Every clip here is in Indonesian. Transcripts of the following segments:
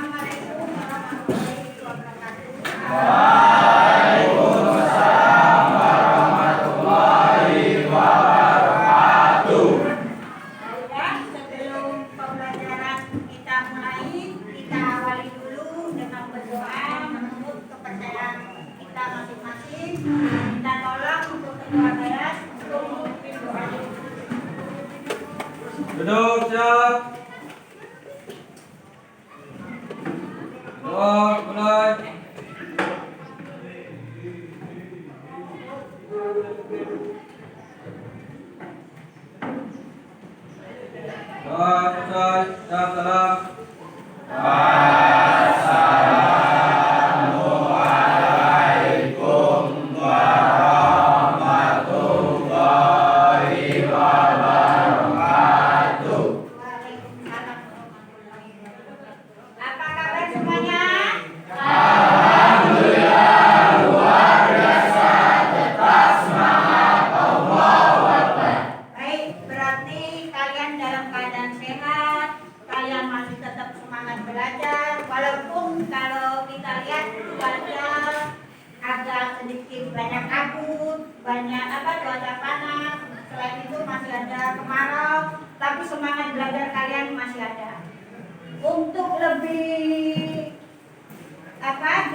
Assalamualaikum warahmatullahi wabarakatuh. Waalaikumsalam warahmatullahi wabarakatuh. Dan sebelum pembelajaran kita mulai, kita awali dulu dengan berdoa menurut kepercayaan kita masing-masing. Kita tolong untuk ketua kelas untuk memimpin doa. Duduk siap. Doa mulai. Doa selesai. Siap salam. Assalamualaikum warahmatullahi wabarakatuh. Waalaikumsalam warahmatullahi wabarakatuh. Apa kabar semuanya? Alhamdulillah luar biasa, tetap semangat, Allahu Akbar. Baik, berarti kalian dalam keadaan sehat, kalian masih tetap semangat belajar, walaupun kalau kita lihat cuaca agak sedikit banyak kabut, banyak cuaca panas, selain itu masih ada kemarau, tapi semangat belajar kalian masih ada. Untuk lebih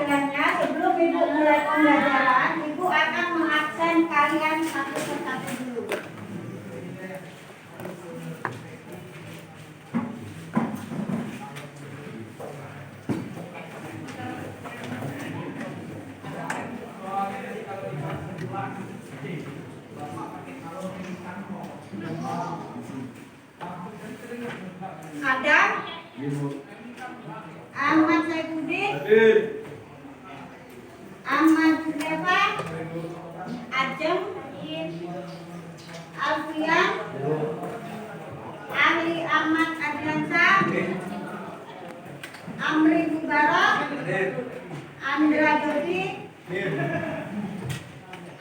jelasnya, sebelum ibu mulai pembelajaran, ibu akan mengabsen kalian satu persatu dulu. Adam, Ahmad Saifuddin, Ahmad Zulfa, Ajeng, Alfian, Ali Ahmad Adriansa, Amri Mubarak, Andra Jodi,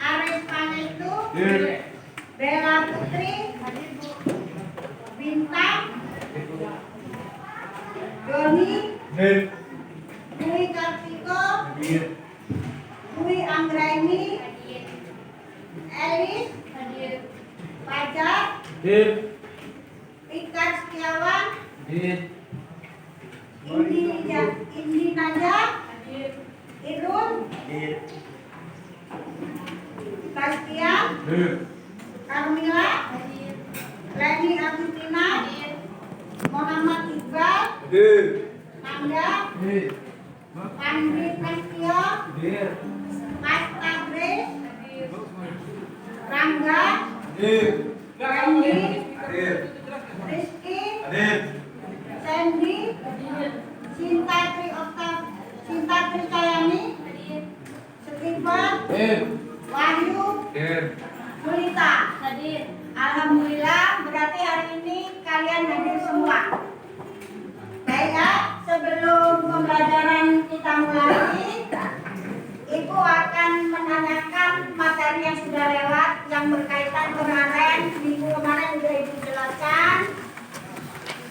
Arif Pangestu, Bella Putri, Bintang, Doni, Dwi Kartiko, Dwi Anggraini, Elis, Fajar, Rika Setiawan, Indi Naja, Irun, Bastian, Carmila, Leni Agustina, Muhammad Iqbal, Nanda, Andri Prestio, Mas Tagris, Rangga, Randy, Rizky, Sandy, Sinta Trisayani, Stephen, Wahyu, Mulita. Alhamdulillah, berarti hari ini kalian hadir semua. Baik ya, sebelum pembelajaran kita mulai, Ibu akan menanyakan materi yang sudah lewat, yang berkaitan kemarin, minggu kemarin sudah Ibu jelaskan.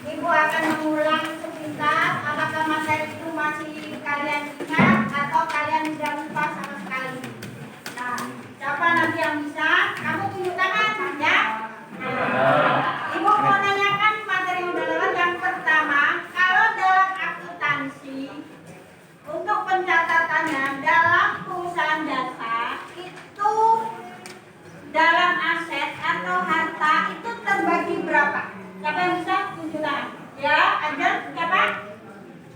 Ibu akan mengulang sebentar, apakah materi itu masih kalian ingat atau kalian sudah lupa sama sekali. Nah, siapa nanti yang bisa? Kamu tunjuk tangan, ya. Ibu mau nanyakan materi yang sudah lewat. Yang pertama, kalau dalam akuntansi, untuk pencatatannya dalam perusahaan jasa itu dalam aset atau harta itu terbagi berapa? Siapa yang bisa tunjuk tangan? Ya, ada siapa?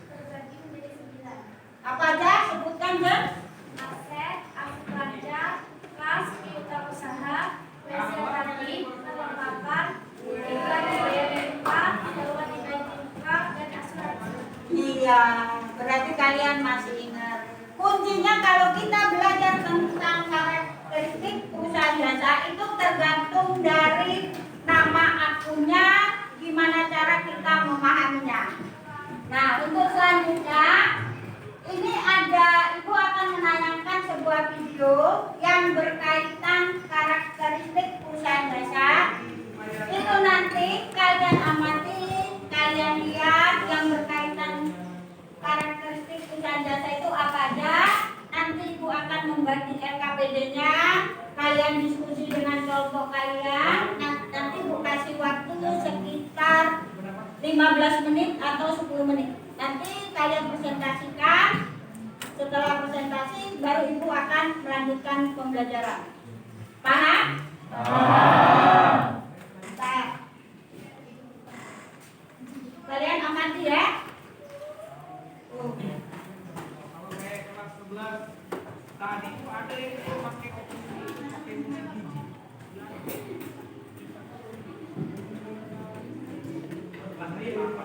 Terbagi menjadi 9. Apa aja? Sebutkan, Jen. Aset, aset pelajar, kas, piutang usaha, presentasi, perlengkapan, iklan biaya muka, jauhan ibadah muka, dan asuransi. Iya, berarti kalian masih ingat. Kuncinya kalau kita belajar tentang karakteristik perusahaan jasa itu tergantung dari nama akunnya, gimana cara kita memahaminya. Nah, untuk selanjutnya ini Ibu akan menayangkan sebuah video yang berkaitan karakteristik perusahaan jasa. Itu nanti kalian amati, kalian lihat yang berkaitan kelompok kalian. Nanti Bu kasih waktu sekitar 15 menit atau 10 menit. Nanti kalian presentasikan. Setelah presentasi baru Ibu akan melanjutkan pembelajaran. Paham? Paham. Mantap. Kalian amati ya. Kalau kayak kelas 11 tadi tuh ada yang pakai musik gigi. Lahir apa?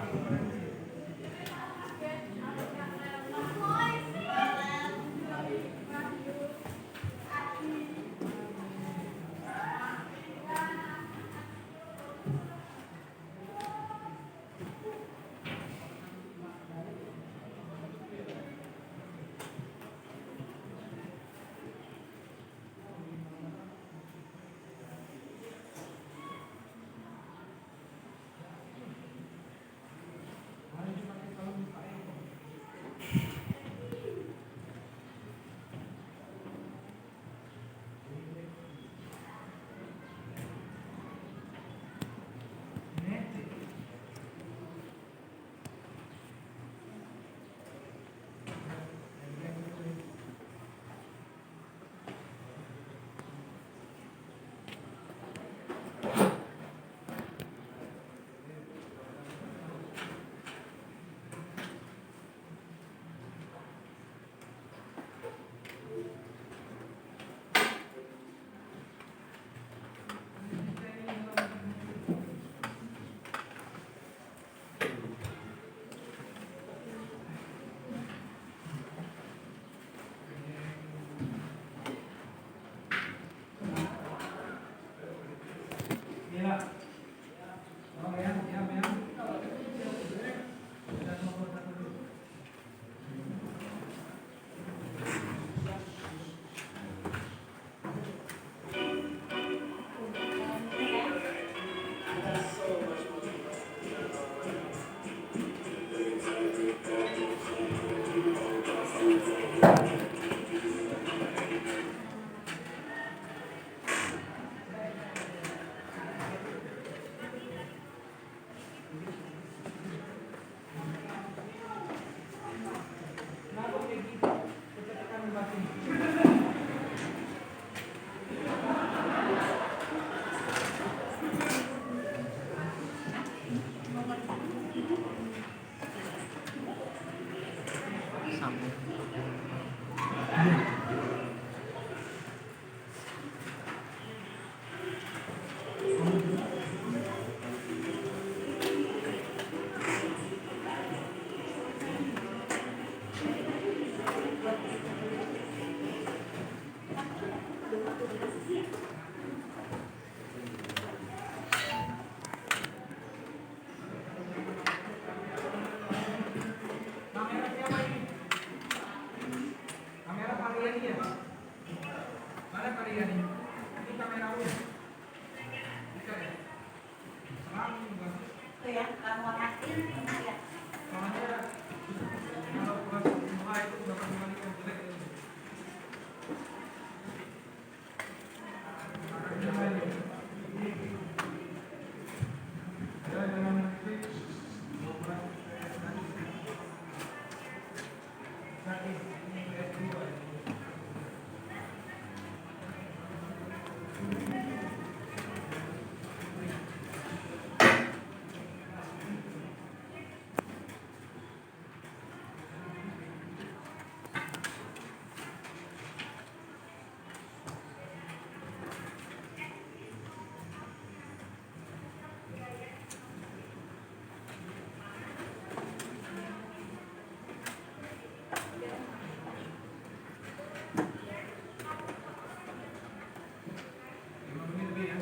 Itu ya, kamu amati. Ya.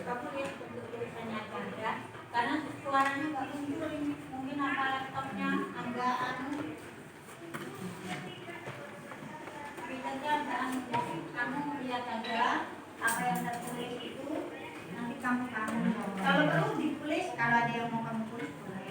Kamu lihat bentuk tulisannya apa ya? Karena suaranya nggak muncul ini. Mungkin apa laptopnya agak anu. Bisa aja anu. Kamu lihat aja apa yang tertulis itu. Nanti kamu kalau perlu ditulis, kalau ada yang mau kamu tulis boleh.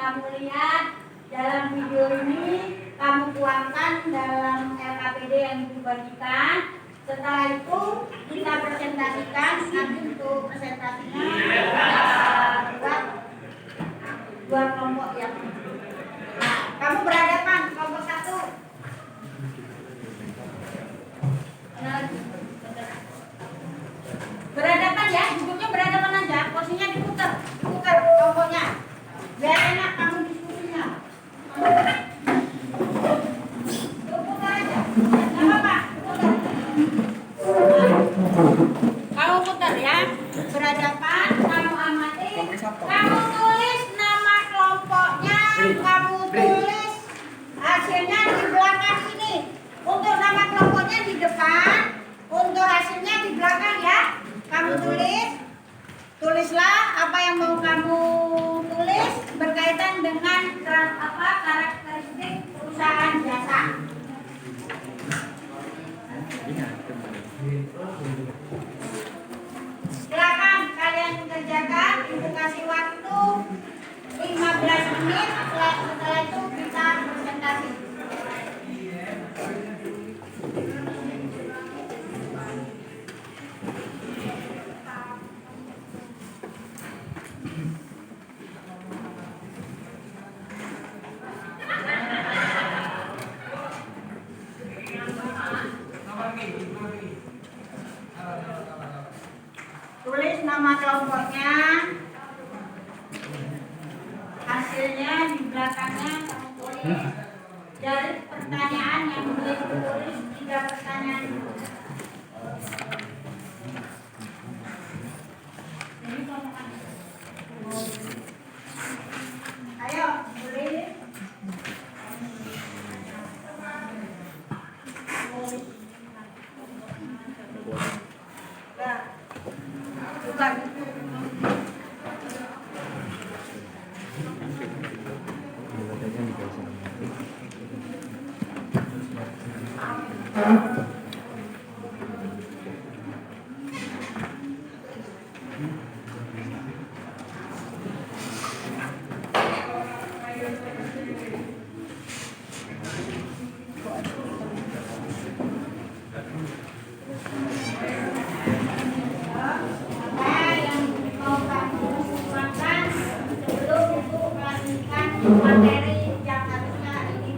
kamu lihat dalam video ini, kamu tuangkan dalam LKPD yang dibagikan. Setelah itu kita presentasikan. Nanti untuk presentasinya buat dua kelompok ya. Nah, kamu berhadapan kelompok 1. Berhadapan ya, duduknya berhadapan aja, posisinya diputar kelompoknya. Biar enak kamu diskusinya. Putar aja, nggak apa-apa, putar. Kamu putar ya, berhadapan, kamu amati, kamu tulis nama kelompoknya, kamu tulis hasilnya di belakang sini. Untuk nama kelompoknya di depan, untuk hasilnya di belakang ya. Kamu tulislah apa yang mau kamu tulis berkaitan dengan karakteristik perusahaan jasa. Silakan kalian kerjakan, ibu kasih waktu 15 menit, setelah itu kita presentasi. Tulis nama kelompoknya, hasilnya di belakangnya kamu tulis. Dari pertanyaan yang boleh ditulis 3 pertanyaan. Ayo, boleh. Materi yang harusnya ini.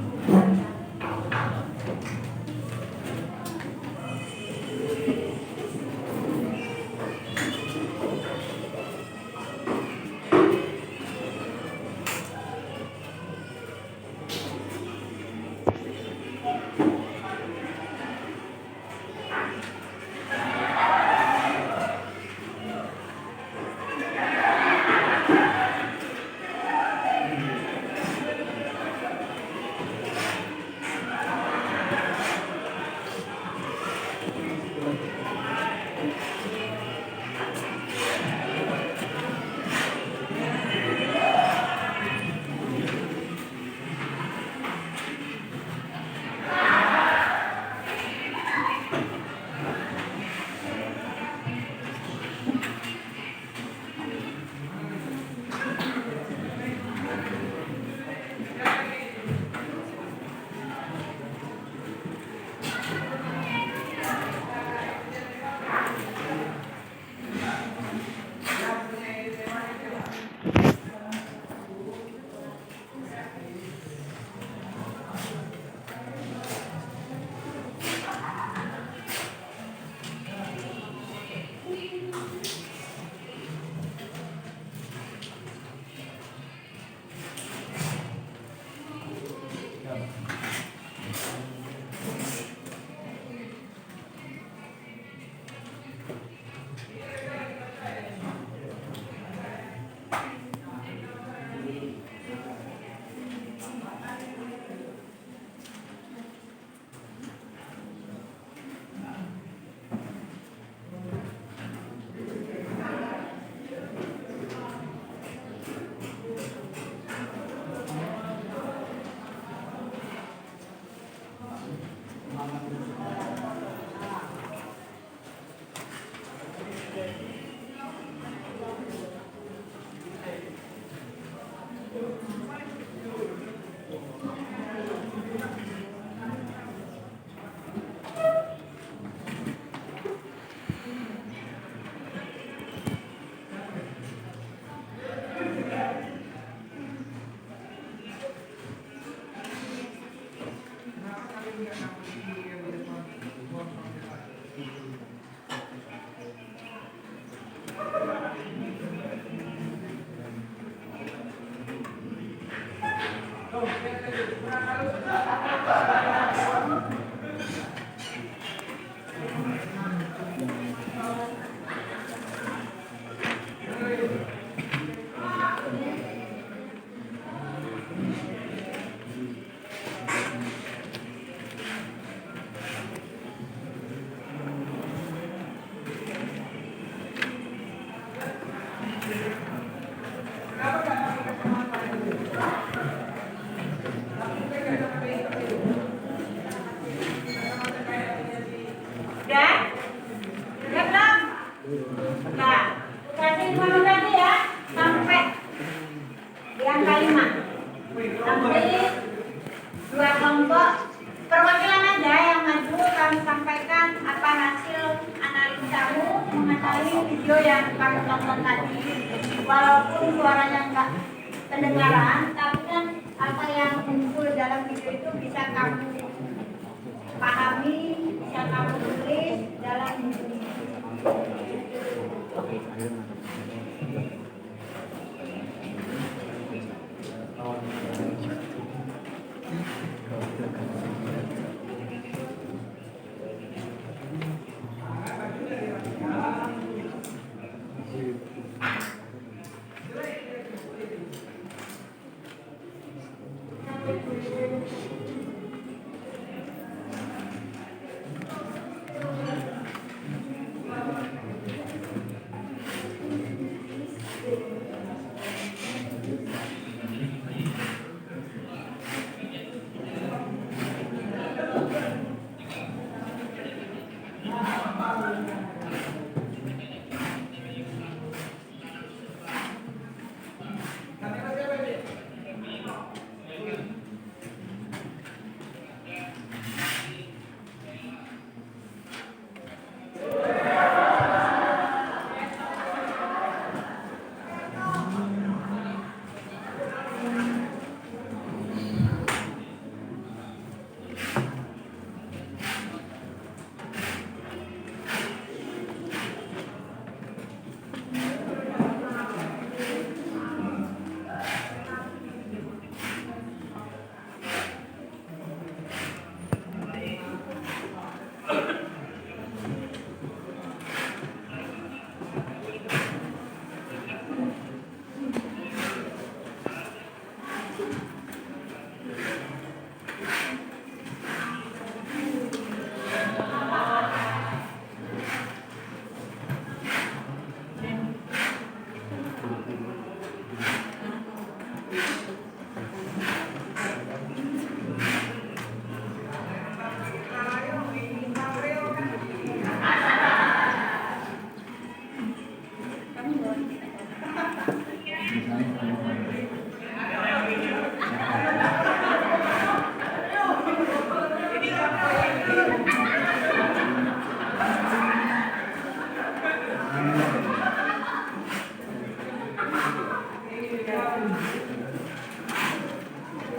Udah? Udah belum? Nah, kasih dulu lagi ya sampai di angka 5. Nanti dua kelompok perwakilan aja yang maju kami sampaikan apa hasil analisamu mengenai video yang kami tonton tadi. Walaupun suaranya enggak kedengaran, tapi kan apa yang muncul dalam video itu bisa kamu pahami, bisa kamu tulis dalam video.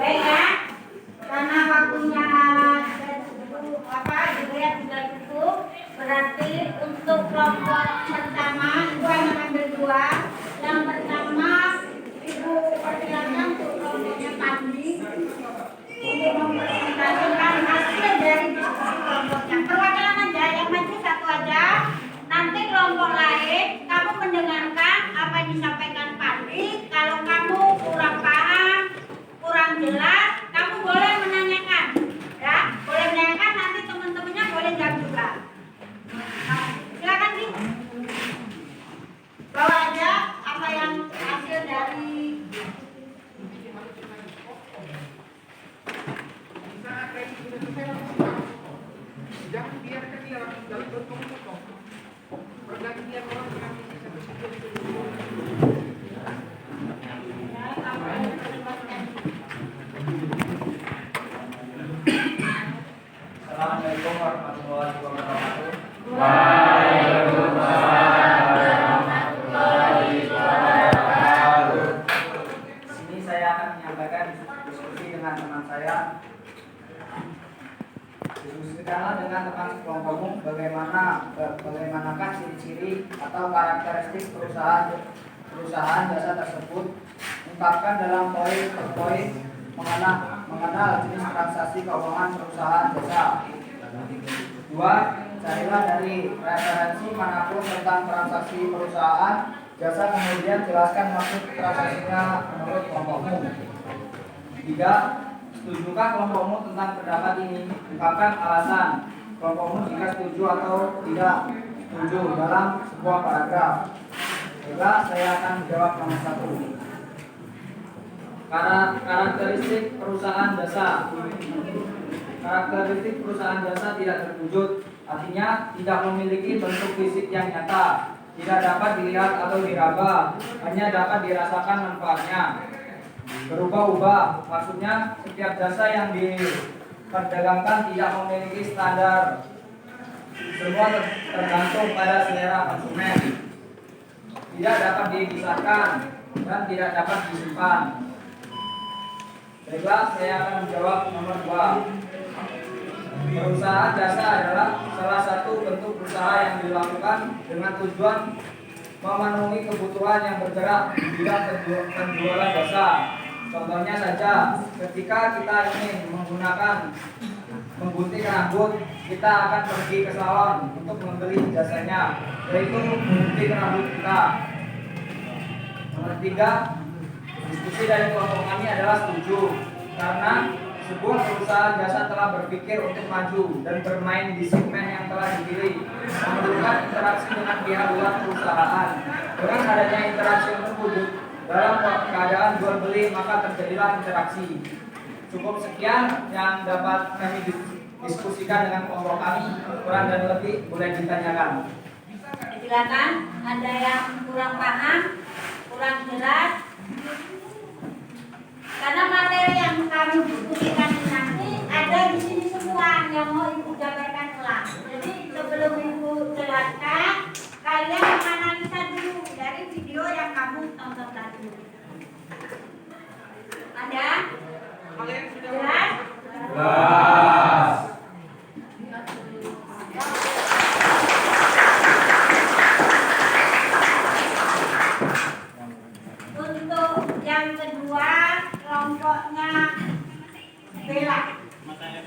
Baik ya, karena waktunya sudah cukup, berarti untuk kelompok pertama Ibu hanya ambil 2. Yang pertama Ibu persilakan untuk kelompoknya Pandi untuk mempresentasikan hasil dari diskusi kelompoknya. Perwakilan aja, yang maju 1 aja. Nanti kelompok lain kamu mendengarkan apa yang disampaikan Pandi. Kalau kamu kurang paham, kurang jelas, kamu boleh menanyakan, ya, boleh menanyakan, nanti teman-temannya boleh jawab juga. Nah, silakan Di, bawa aja apa yang hasil dari Jangan biarkan dia langsung dalam bertemu-temu. Pergantian orang dengan misi satu. Assalamualaikum warahmatullahi wabarakatuh. Di sini saya akan menyampaikan diskusi dengan teman saya. Diskusikanlah dengan teman sekelompokmu bagaimanakah ciri-ciri atau karakteristik perusahaan jasa tersebut. Ungkapkan dalam poin per poin mengenal jenis transaksi keuangan perusahaan jasa. 2. Carilah dari referensi manapun tentang transaksi perusahaan jasa, kemudian jelaskan maksud transaksinya menurut kelompokmu. 3. Setujukah kelompokmu tentang pendapat ini? Ungkapkan alasan kelompokmu jika setuju atau tidak setuju dalam sebuah paragraf. Juga saya akan menjawab nomor 1. Karakteristik perusahaan jasa. Karakteristik perusahaan jasa tidak terwujud, artinya tidak memiliki bentuk fisik yang nyata, tidak dapat dilihat atau diraba, hanya dapat dirasakan manfaatnya. Berubah-ubah, maksudnya setiap jasa yang diperdagangkan tidak memiliki standar. Semua tergantung pada selera konsumen. Tidak dapat dipisahkan dan tidak dapat disimpan. Baiklah, saya akan menjawab nomor 2. Perusahaan jasa adalah salah satu bentuk usaha yang dilakukan dengan tujuan memenuhi kebutuhan yang bergerak di bidang penjualan jasa. Contohnya saja, ketika kita ingin menggunting rambut, kita akan pergi ke salon untuk membeli jasanya, yaitu menggunting rambut kita. Nomor 3, diskusi dari kelompok kami adalah setuju, karena sebuah perusahaan jasa telah berpikir untuk maju dan bermain di segmen yang telah dipilih, memerlukan interaksi dengan pihak luar perusahaan. Dengan adanya interaksi yang terwujud dalam keadaan jual beli, maka terjadilah interaksi. Cukup sekian yang dapat kami diskusikan dengan kelompok kami. Kurang dan lebih boleh ditanyakan. Silakan, ada yang kurang paham, kurang jelas. Karena materi yang kami diskusikan nanti ada di sini semua yang mau Ibu jabarkan ulang. Jadi sebelum Ibu jelaskan, kalian menganalisa dulu dari video yang kamu tonton tadi. Ada? Jelas? Jelas. Untuk yang kedua, kelompoknya Bella. Karena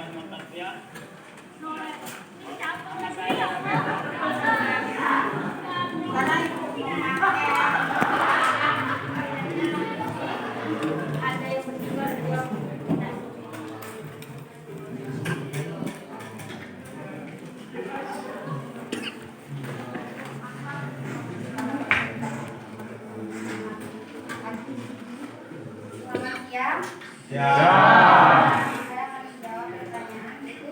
ada yang berdua. Selamat siang. Ya. Saya akan menjawab pertanyaan itu.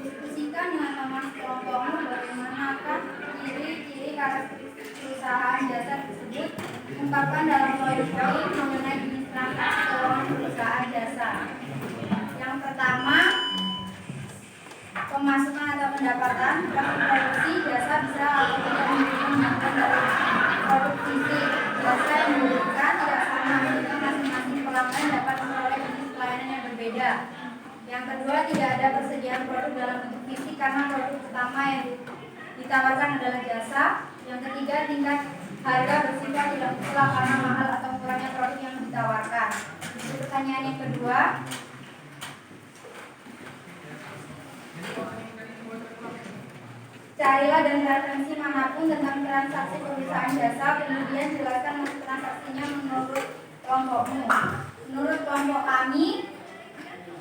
Diskusikan dengan teman kelompokmu bagaimanakah ciri-ciri karakteristik perusahaan jasa tersebut. Ungkapkan dalam poin-poin mengenai jenis transaksi keuangan perusahaan jasa. Yang pertama, pemasukan atau pendapatan. Produksi jasa bisa atau tidak menggunakan dari produk fisik. Jasa yang diberikan tidak sama, sehingga masing-masing pelanggan dapat memperoleh jenis pelayanan yang berbeda. Yang kedua, tidak ada persediaan produk dalam bentuk fisik karena produk utama yang ditawarkan adalah jasa. Yang ketiga, tingkat harga bersifat tidak mutlak karena mahal atau kurangnya produk yang ditawarkan. Untuk pertanyaan yang kedua, carilah dan referensi manapun tentang transaksi perusahaan jasa, kemudian jelaskan maksud transaksinya menurut kelompokmu. Menurut kelompok kami,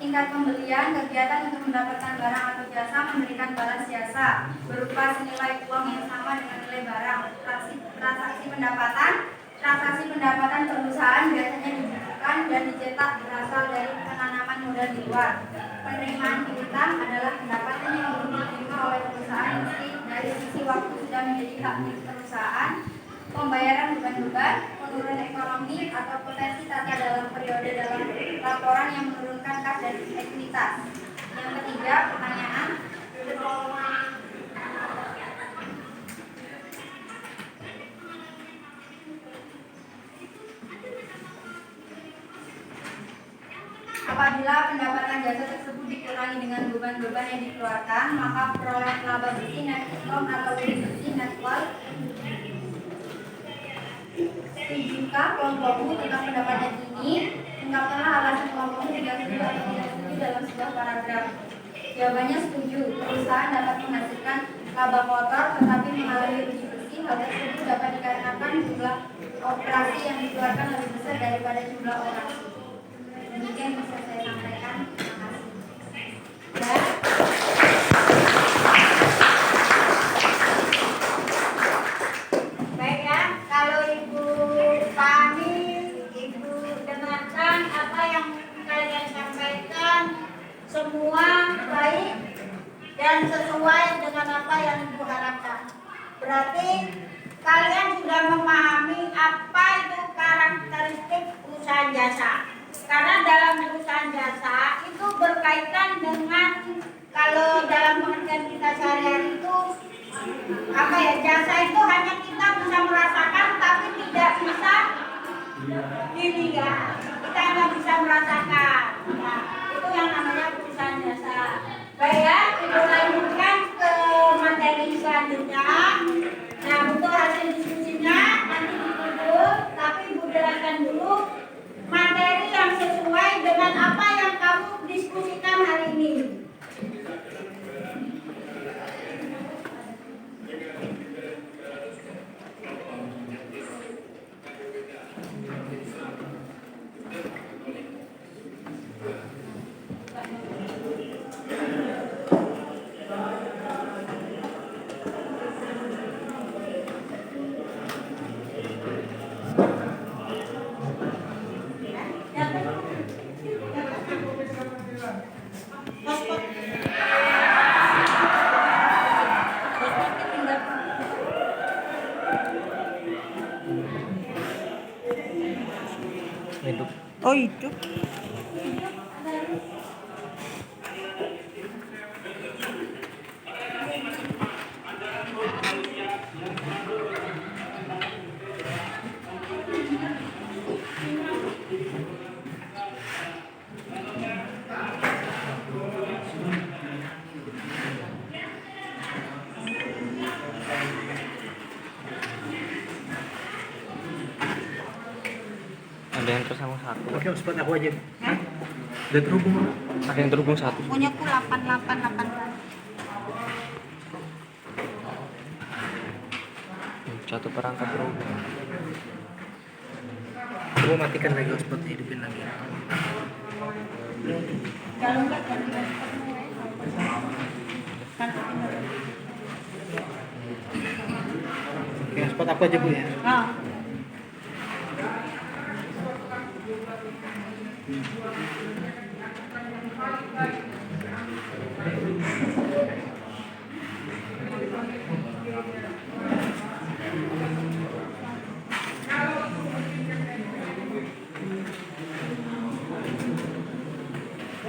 tingkat pembelian, kegiatan untuk mendapatkan barang atau jasa, memberikan balas jasa berupa senilai uang yang sama dengan nilai barang. Transaksi pendapatan perusahaan biasanya dibutuhkan dan dicetak berasal dari penanaman modal di luar. Penerimaan piutang adalah pendapatan yang belum diterima oleh perusahaan meski dari sisi waktu sudah menjadi hak milik perusahaan. Pembayaran beban-beban, penurunan ekonomi atau potensi tata dalam periode dalam laporan yang menurunkan kas dan ekuitas. Yang ketiga, pertanyaan. Apabila pendapatan jasa tersebut dikurangi dengan beban-beban yang dikeluarkan, maka perolehan laba bersih net income atau bersih net worth. Setujukah kelompokmu tentang pendapatan ini? Ungkapkanlah alasan kelompokmu tidak setuju atau tidak setuju dalam sebuah paragraf. Jawabannya setuju. Perusahaan dapat menghasilkan laba kotor tetapi mengalami rugi bersih. Hal tersebut dapat dikarenakan jumlah operasi yang dikeluarkan lebih besar daripada jumlah operasi. Demikian bisa saya sampaikan. Terima kasih. Ya. Baik ya, kalau Ibu pahami, Ibu dengarkan apa yang kalian sampaikan, semua baik dan sesuai dengan apa yang Ibu harapkan. Berarti kalian sudah memahami apa itu karakteristik perusahaan jasa. Karena dalam perusahaan jasa itu berkaitan dengan, kalau dalam pengertian kita sehari-hari itu apa ya, jasa itu hanya kita bisa merasakan tapi tidak bisa dilihat. Kita hanya bisa merasakan. Nah, itu yang namanya perusahaan jasa. Baik ya, Ibu lanjutkan ke materi selanjutnya. Nah, untuk hasil diskusinya nanti ditutup, tapi Ibu jelaskan dulu materi yang sesuai dengan apa yang kamu diskusikan hari ini. Oh itu. Ada yang tersambung satu. Oke, spot aku aja. Udah terhubung. Ada yang terhubung satu. Punyaku 888. Satu perangkat terhubung. Gua matikan lagi hotspotnya, hidupin lagi. Kalau enggak kan Oke, hotspot aku aja Bu ya. nah.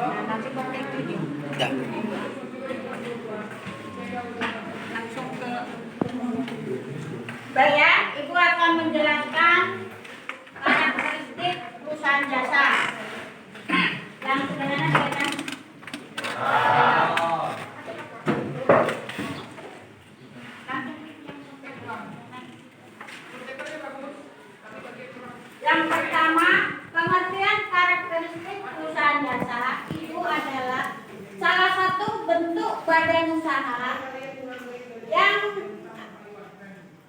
Nanti pakai video. Ya. Langsung ke baik ya, Ibu akan menjelaskan karakteristik perusahaan jasa. Yang sebenarnya kita yang pertama, pengertian karakteristik perusahaan jasa itu adalah salah satu bentuk badan usaha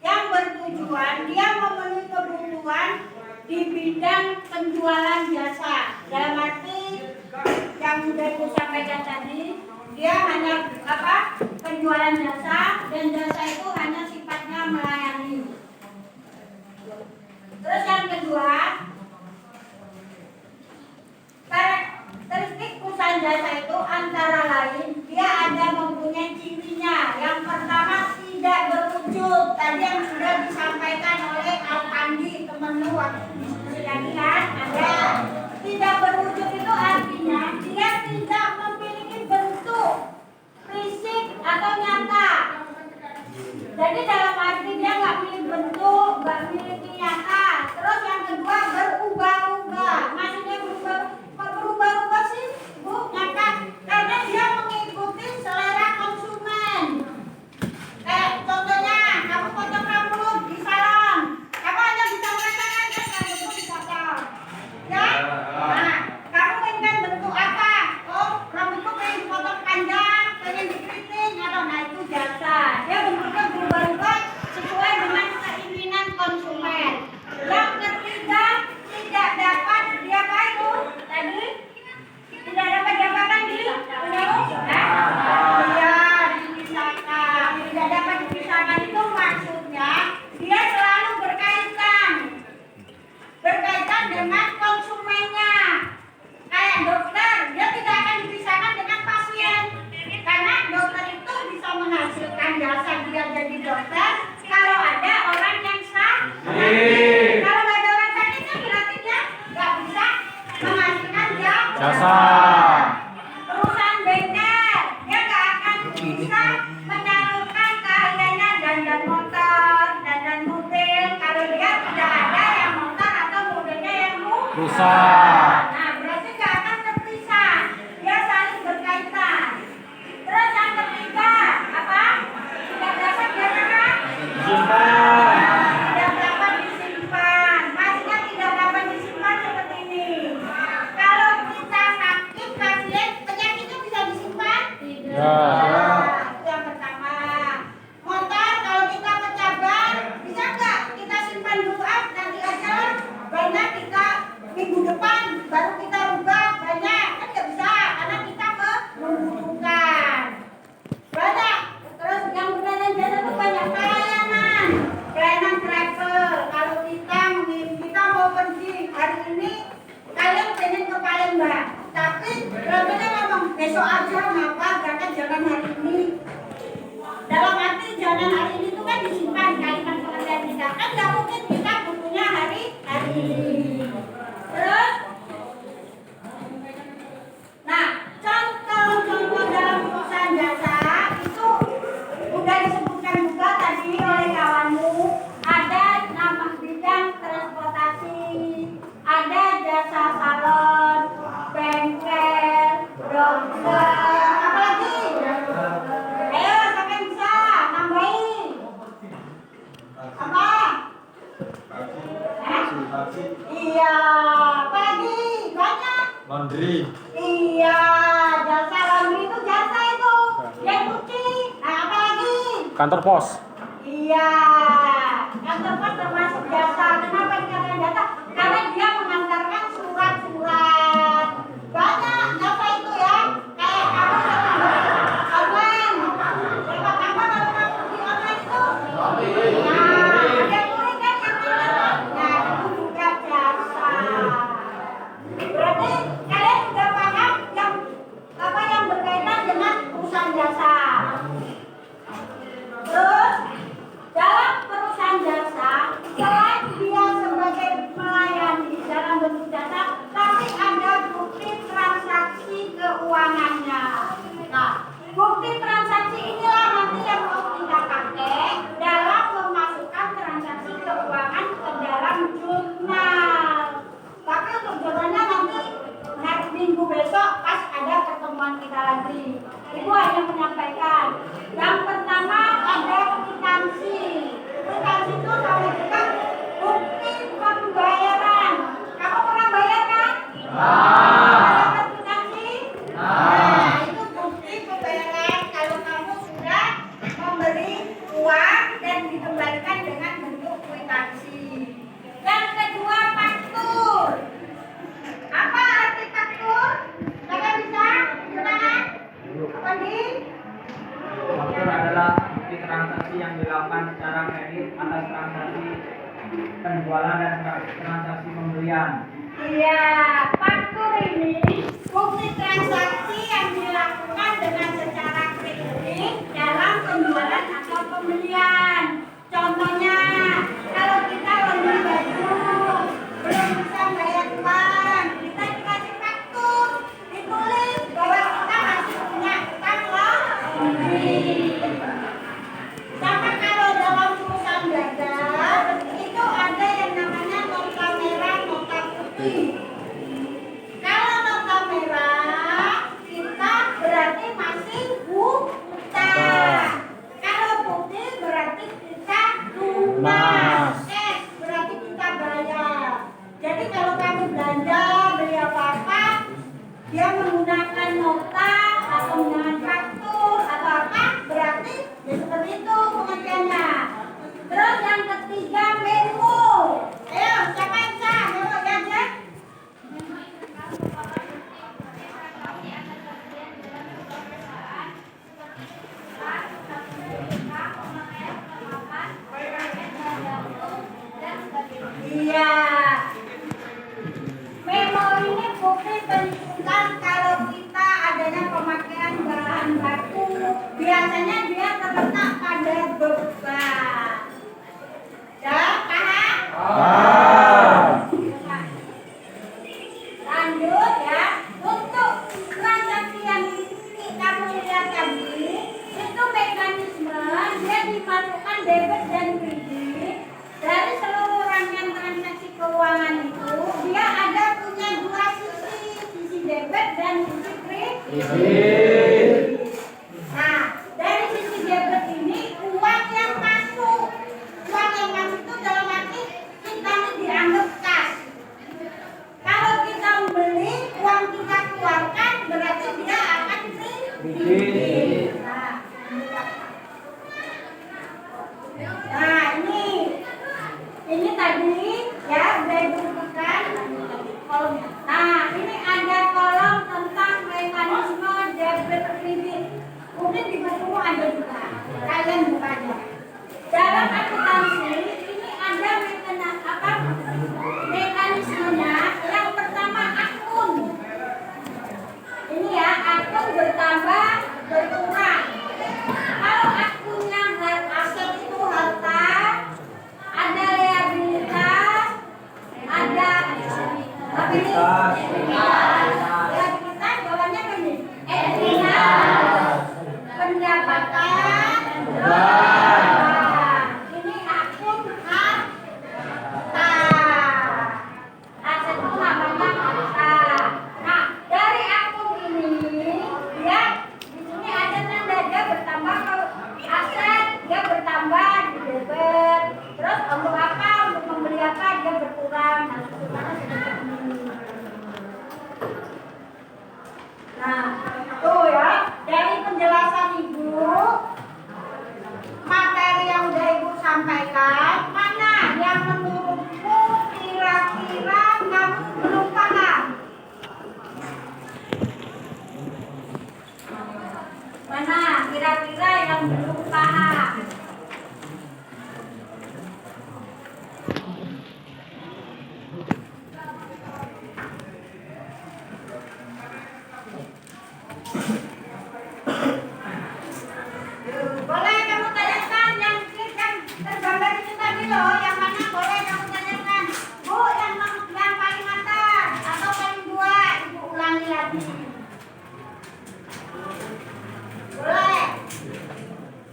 yang bertujuan dia memenuhi kebutuhan di bidang penjualan jasa. Dalam arti yang sudah Ibu sampaikan tadi, dia hanya penjualan jasa, dan jasa itu hanya sifatnya melayani. Terus yang kedua, karakteristik perusahaan jasa itu antara lain dia ada mempunyai cirinya. Yang pertama, tidak berwujud. Tadi yang sudah disampaikan oleh Alpandi temenmu waktu diskusi tadi kan, ada tidak berwujud itu artinya dia tidak memiliki bentuk fisik atau nyata. Jadi dalam arti dia nggak memiliki bentuk, nggak memiliki nyata. Terus yang kedua, berubah-ubah. Maksudnya berubah-ubah sih Bu, nyata, karena dia mengikuti selera konsumen. Contohnya kamu potong rambut di salon, kamu hanya bisa merasakan kan rambutmu dipotong, ya? Nah, Perusahaan bengkel dia nggak akan bisa menyalurkan keahliannya dandan motor, dandan mobil kalau dia tidak ada yang motor atau mobilnya yang rusak. Nah, berarti nggak akan terpisah. Dia saling berkaitan. Terus yang ketiga apa? Tidak dapat diapakan? Tidak dapat disimpan. Maksudnya tidak dapat disimpan seperti ini. Kalau kita sakit pasien penyakitnya bisa disimpan? Tidak. Itu yang pertama. Motor kalau kita pecah ban bisa nggak kita simpan dulu nanti aja banyak kita minggu depan baru kita rubah banyak kan nggak bisa karena kita membutuhkan banyak. Terus yang berkaitan jasa itu banyak pelayanan travel. Kalau kita mau pergi hari ini kalian pengen ke Palembang tapi travelnya memang besok aja maka berangkat jangan hari ini. Dalam arti jangan hari ini itu kan disimpan kalimat pengertian kita kan nggak mungkin kita butuhnya hari ini. Terus nah contoh dalam perusahaan jasa itu udah disebutkan juga tadi oleh kawanmu. Ada nama bidang transportasi, ada jasa salon, bengkel, dokter, apa lagi? Ayo siapa yang bisa nambahin? Apa? Iya, apa lagi? Banyak. Laundry. Iya, jasa laundry itu jasa itu yang cuci. Nah, apa lagi? Kantor pos. Iya, kantor pos termasuk jasa. Kenapa dikatakan jasa? Karena dia mengantarkan surat-surat. Banyak jasa itu ya. Kayak kamu online. Siapa kamu kalau masuk di online itu? Nah, ada kurir kan yang online. Nah, itu juga jasa. Berarti kalian sudah paham yang berkaitan dengan perusahaan jasa. Terus dalam perusahaan jasa selain dia sebagai melayani dalam bentuk jasa, tapi ada bukti transaksi keuangannya. Nah, bukti transaksi inilah nanti yang mau kita pakai dalam memasukkan transaksi keuangan ke dalam jurnal. Tapi untuk jurnalnya nanti hari Minggu besok pas ada pertemuan kita lagi. Ibu hanya menyampaikan. Yang pertama ada kwitansi. Kwitansi itu sama juga bukti pembayaran. Kamu pernah bayar kan? Dapat kwitansi? Nah, itu bukti pembayaran kalau kamu sudah memberi uang dan dikembalikan dengan bentuk kwitansi. Yang kedua faktur. Apa arti faktur? Kalian bisa? Silakan. Apa nih? Faktur adalah bukti transaksi yang dilakukan secara kredit atas transaksi penjualan dan transaksi pembelian. Iya, faktur ini bukti transaksi yang dilakukan dengan secara kredit dalam penjualan atau pembelian. Contohnya, kalau kita membeli baju, belum bisa bayar uang, kita dikasih faktur, ditulis bahwa kita masih punya utang loh. Sama kalau dalam perusahaan dagang, itu ada yang namanya nota merah, nota putih. Kalau nota merah, kita berarti masih hutang. Kalau putih berarti kita lunas. Berarti kita bayar. Jadi kalau kamu belanja, beli apa-apa, dia menggunakan nota atau menggunakan faktur atau apa, berarti ya seperti itu pengertiannya. Terus yang ketiga memo. Ayo, siapa yang bisa? Memo ya, Jack? Iya. Memo ini bukti penunjukan kalau kita adanya pemakaian bahan baku. Biasanya dia terletak pada beban. Ya, paham? Nah, dari sisi debit ini uang yang masuk itu dalam arti kita ini dianggap kas. Kalau kita membeli, uang kita keluarkan, berarti dia akan kredit. Nah, ini tadi ya udah diberikan kolom. Nah, ini ada kolom tentang mekanisme debit kredit. Mungkin di buku ada juga. Kalian buka aja. Dalam akuntansi ini ada mekanismenya. Yang pertama akun. Ini ya, akun bertambah berkurang. Kalau akunnya aset itu harta, ada liabilitas, ada liabilitas bawahnya ini pendapatan. Ini akun harta. Aset itu namanya harta. Nah, dari akun ini ya di sini ada tanda dia bertambah. Kalau aset dia bertambah di debit. Terus untuk apa? Untuk membeli apa dia berkurang. Nah, sebenarnya seperti ini. Nah, tuh ya, dari penjelasan Ibu, materi yang udah Ibu sampaikan, mana yang menurutmu kira-kira kamu belum paham? Mana kira-kira yang belum paham? Boleh kamu tanyakan yang tergambar itu tadi loh, yang mana boleh kamu tanyakan. Bu, yang paling atas atau paling dua, Ibu ulangi lagi. Boleh.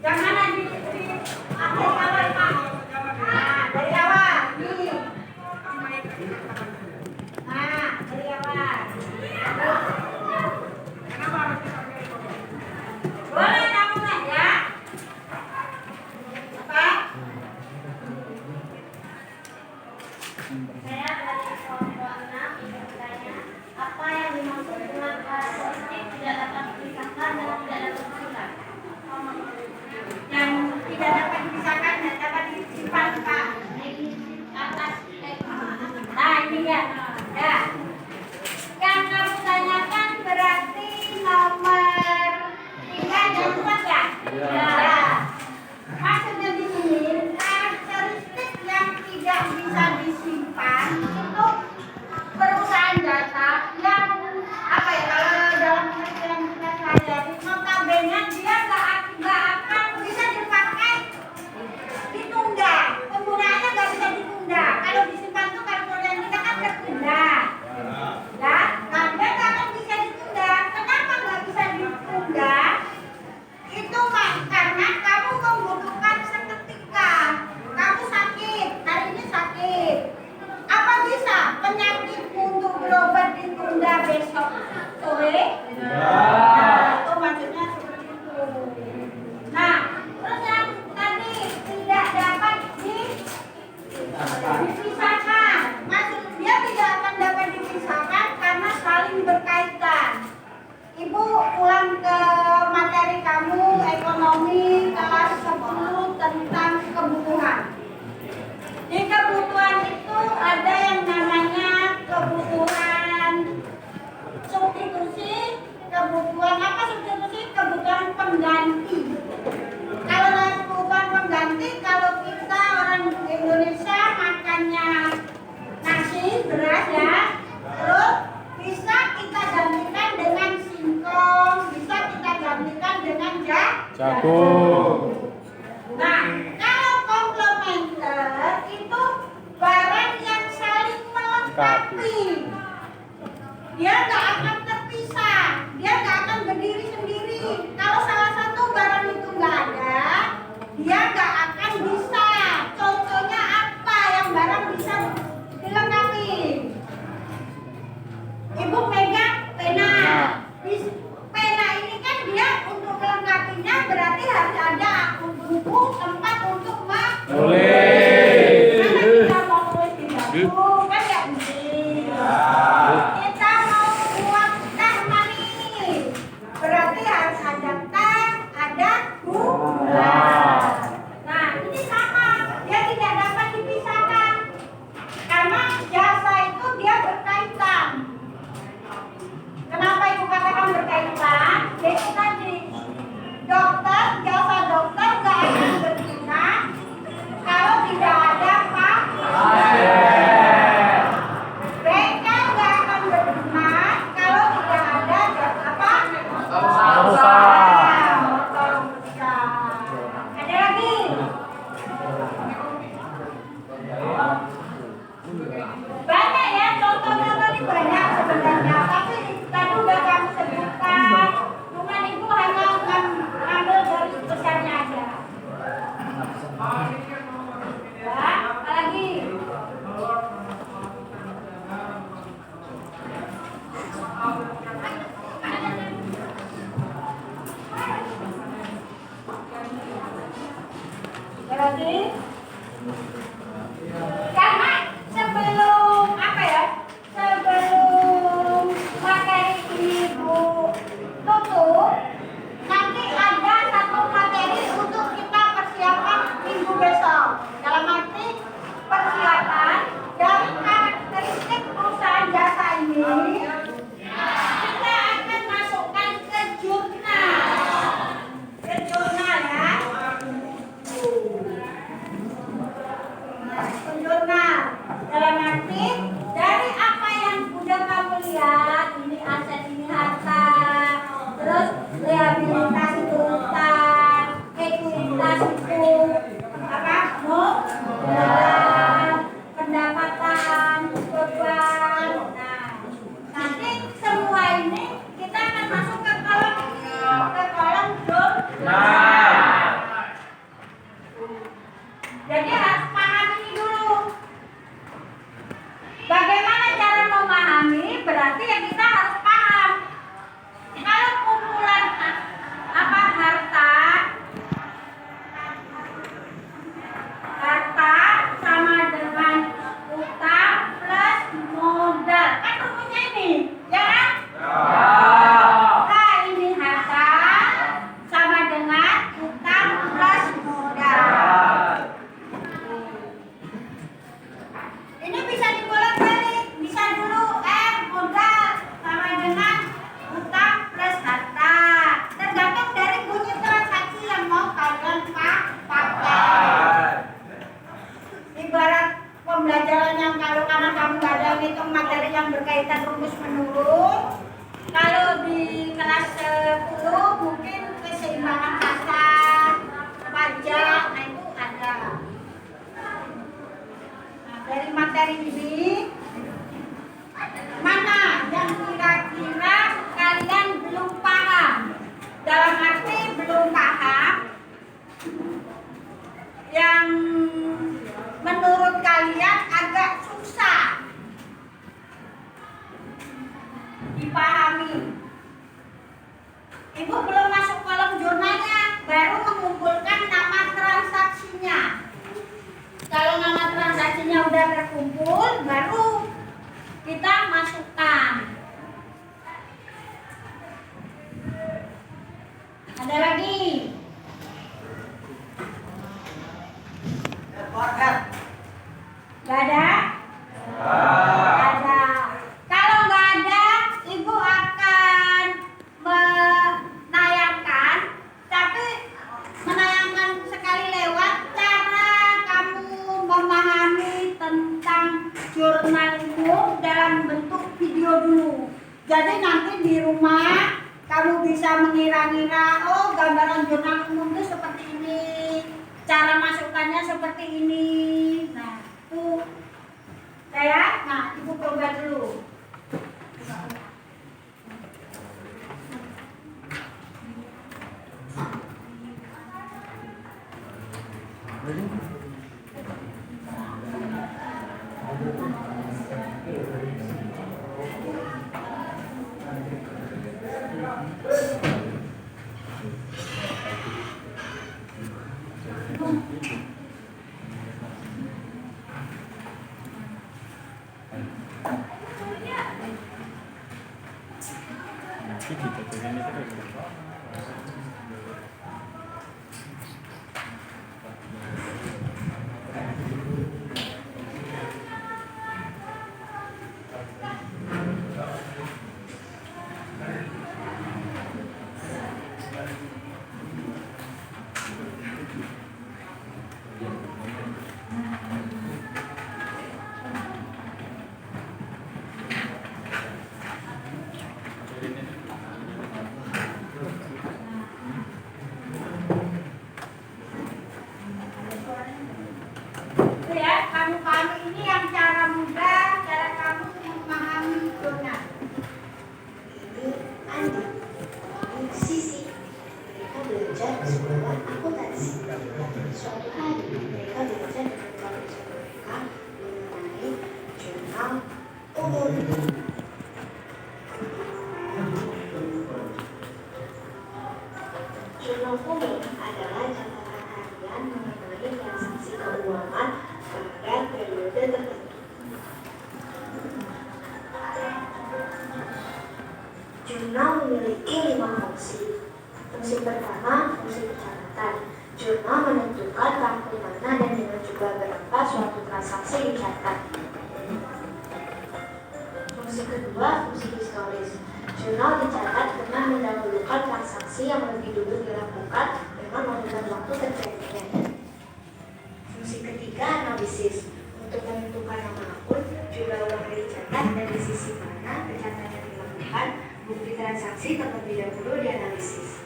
Yang mana di akhir awal Pak? Nah, dari awal. Nih. Nah, dari awal. Boleh kamu nanya? Apa? Saya dari kelompok 6 ingin bertanya, apa yang dimaksud dengan karakteristik tidak dapat dipisahkan dan tidak dapat disimpan? Yang tidak dapat dipisahkan dan dapat disimpan, Pak. Atas. Nah, ini ya. Ya. Yang kamu tanyakan berarti nomor 3 dan 4 ya? Ya. Maksudnya di sini karakteristik yang tidak bisa disimpan itu perusahaan jasa yang apa ya, kalau dalam pengertian kita sehari-hari notabene dia nggak akan bisa dipakai ditunda, penggunaannya nggak bisa ditunda. Kalau disimpan tuh kalau yang kita kan tertunda ya, nah dia nggak akan bisa ditunda. Kenapa nggak bisa ditunda? Itu karena kamu membutuhkan seketika. Kamu sakit, hari ini sakit. Apa bisa penyakitmu untuk berobat ditunda besok sore? Nah, itu maksudnya seperti itu. Nah, terus yang tadi tidak dapat dipisahkan. Maksud dia tidak akan dapat dipisahkan karena saling berkaitan. Ibu pulang ke materi kamu ekonomi kelas 10 tentang kebutuhan. Di kebutuhan itu ada yang namanya kebutuhan substitusi, kebutuhan apa substitusi? Kebutuhan pengganti. Kalau kebutuhan pengganti, kalau kita orang Indonesia makannya nasi, beras ya, terus bisa kita gantikan dengan singkong, bisa kita gantikan dengan jagung. Nah, kalau komplementer itu barang yang saling melengkapi. Dia nggak akan terpisah, dia nggak akan berdiri sendiri. Kalau salah satu barang itu nggak ada, dia nggak akan bisa. Contohnya apa yang barang bisa dilengkapi? Ibu pegang pena. materi ini, mana yang kira-kira kalian belum paham? Dalam arti belum paham yang menurut kalian agak susah dipahami. Ibu belum masuk kolom jurnalnya, baru mengumpulkan nama transaksinya. Kalau nama transaksinya udah terkumpul, baru kita masukkan. Ada lagi? Gak ada? Ada. Kalau nggak ada, ibu akan menayangkan, tapi menayangkan sekali lewat cara kamu memahami tentang jurnal umum dalam bentuk video dulu. Jadi nanti di rumah kamu bisa mengira-ngira, oh gambaran jurnal umum itu seperti ini, cara masukkannya seperti ini. Nah, tuh saya, nah ibu coba dulu. Itu ya, kamu ini yang cara mudah, cara kamu memahami jurnal. Ini Andi, ini Sisi. Mereka belajar di sekolah akuntansi. Suatu hari mereka belajar dengan profesor mereka mengenai jurnal umum. Jurnal umum adalah catatan harian mengenai transaksi keuangan pada periode tertentu. Jurnal memiliki 5 fungsi. Fungsi pertama, fungsi pencatatan. Jurnal menentukan waktu mana dan dengan juga berapa suatu transaksi dicatat. Fungsi kedua, fungsi historis. Jurnal dicatat dengan mendahulukan transaksi yang lebih dulu dilakukan dengan memberikan waktu terjadinya. Fungsi ketiga, analisis. Untuk menentukan nama akun, jumlah uang yang dicatat dan di sisi mana pencatatan dilakukan, bukti transaksi terlebih dahulu dianalisis.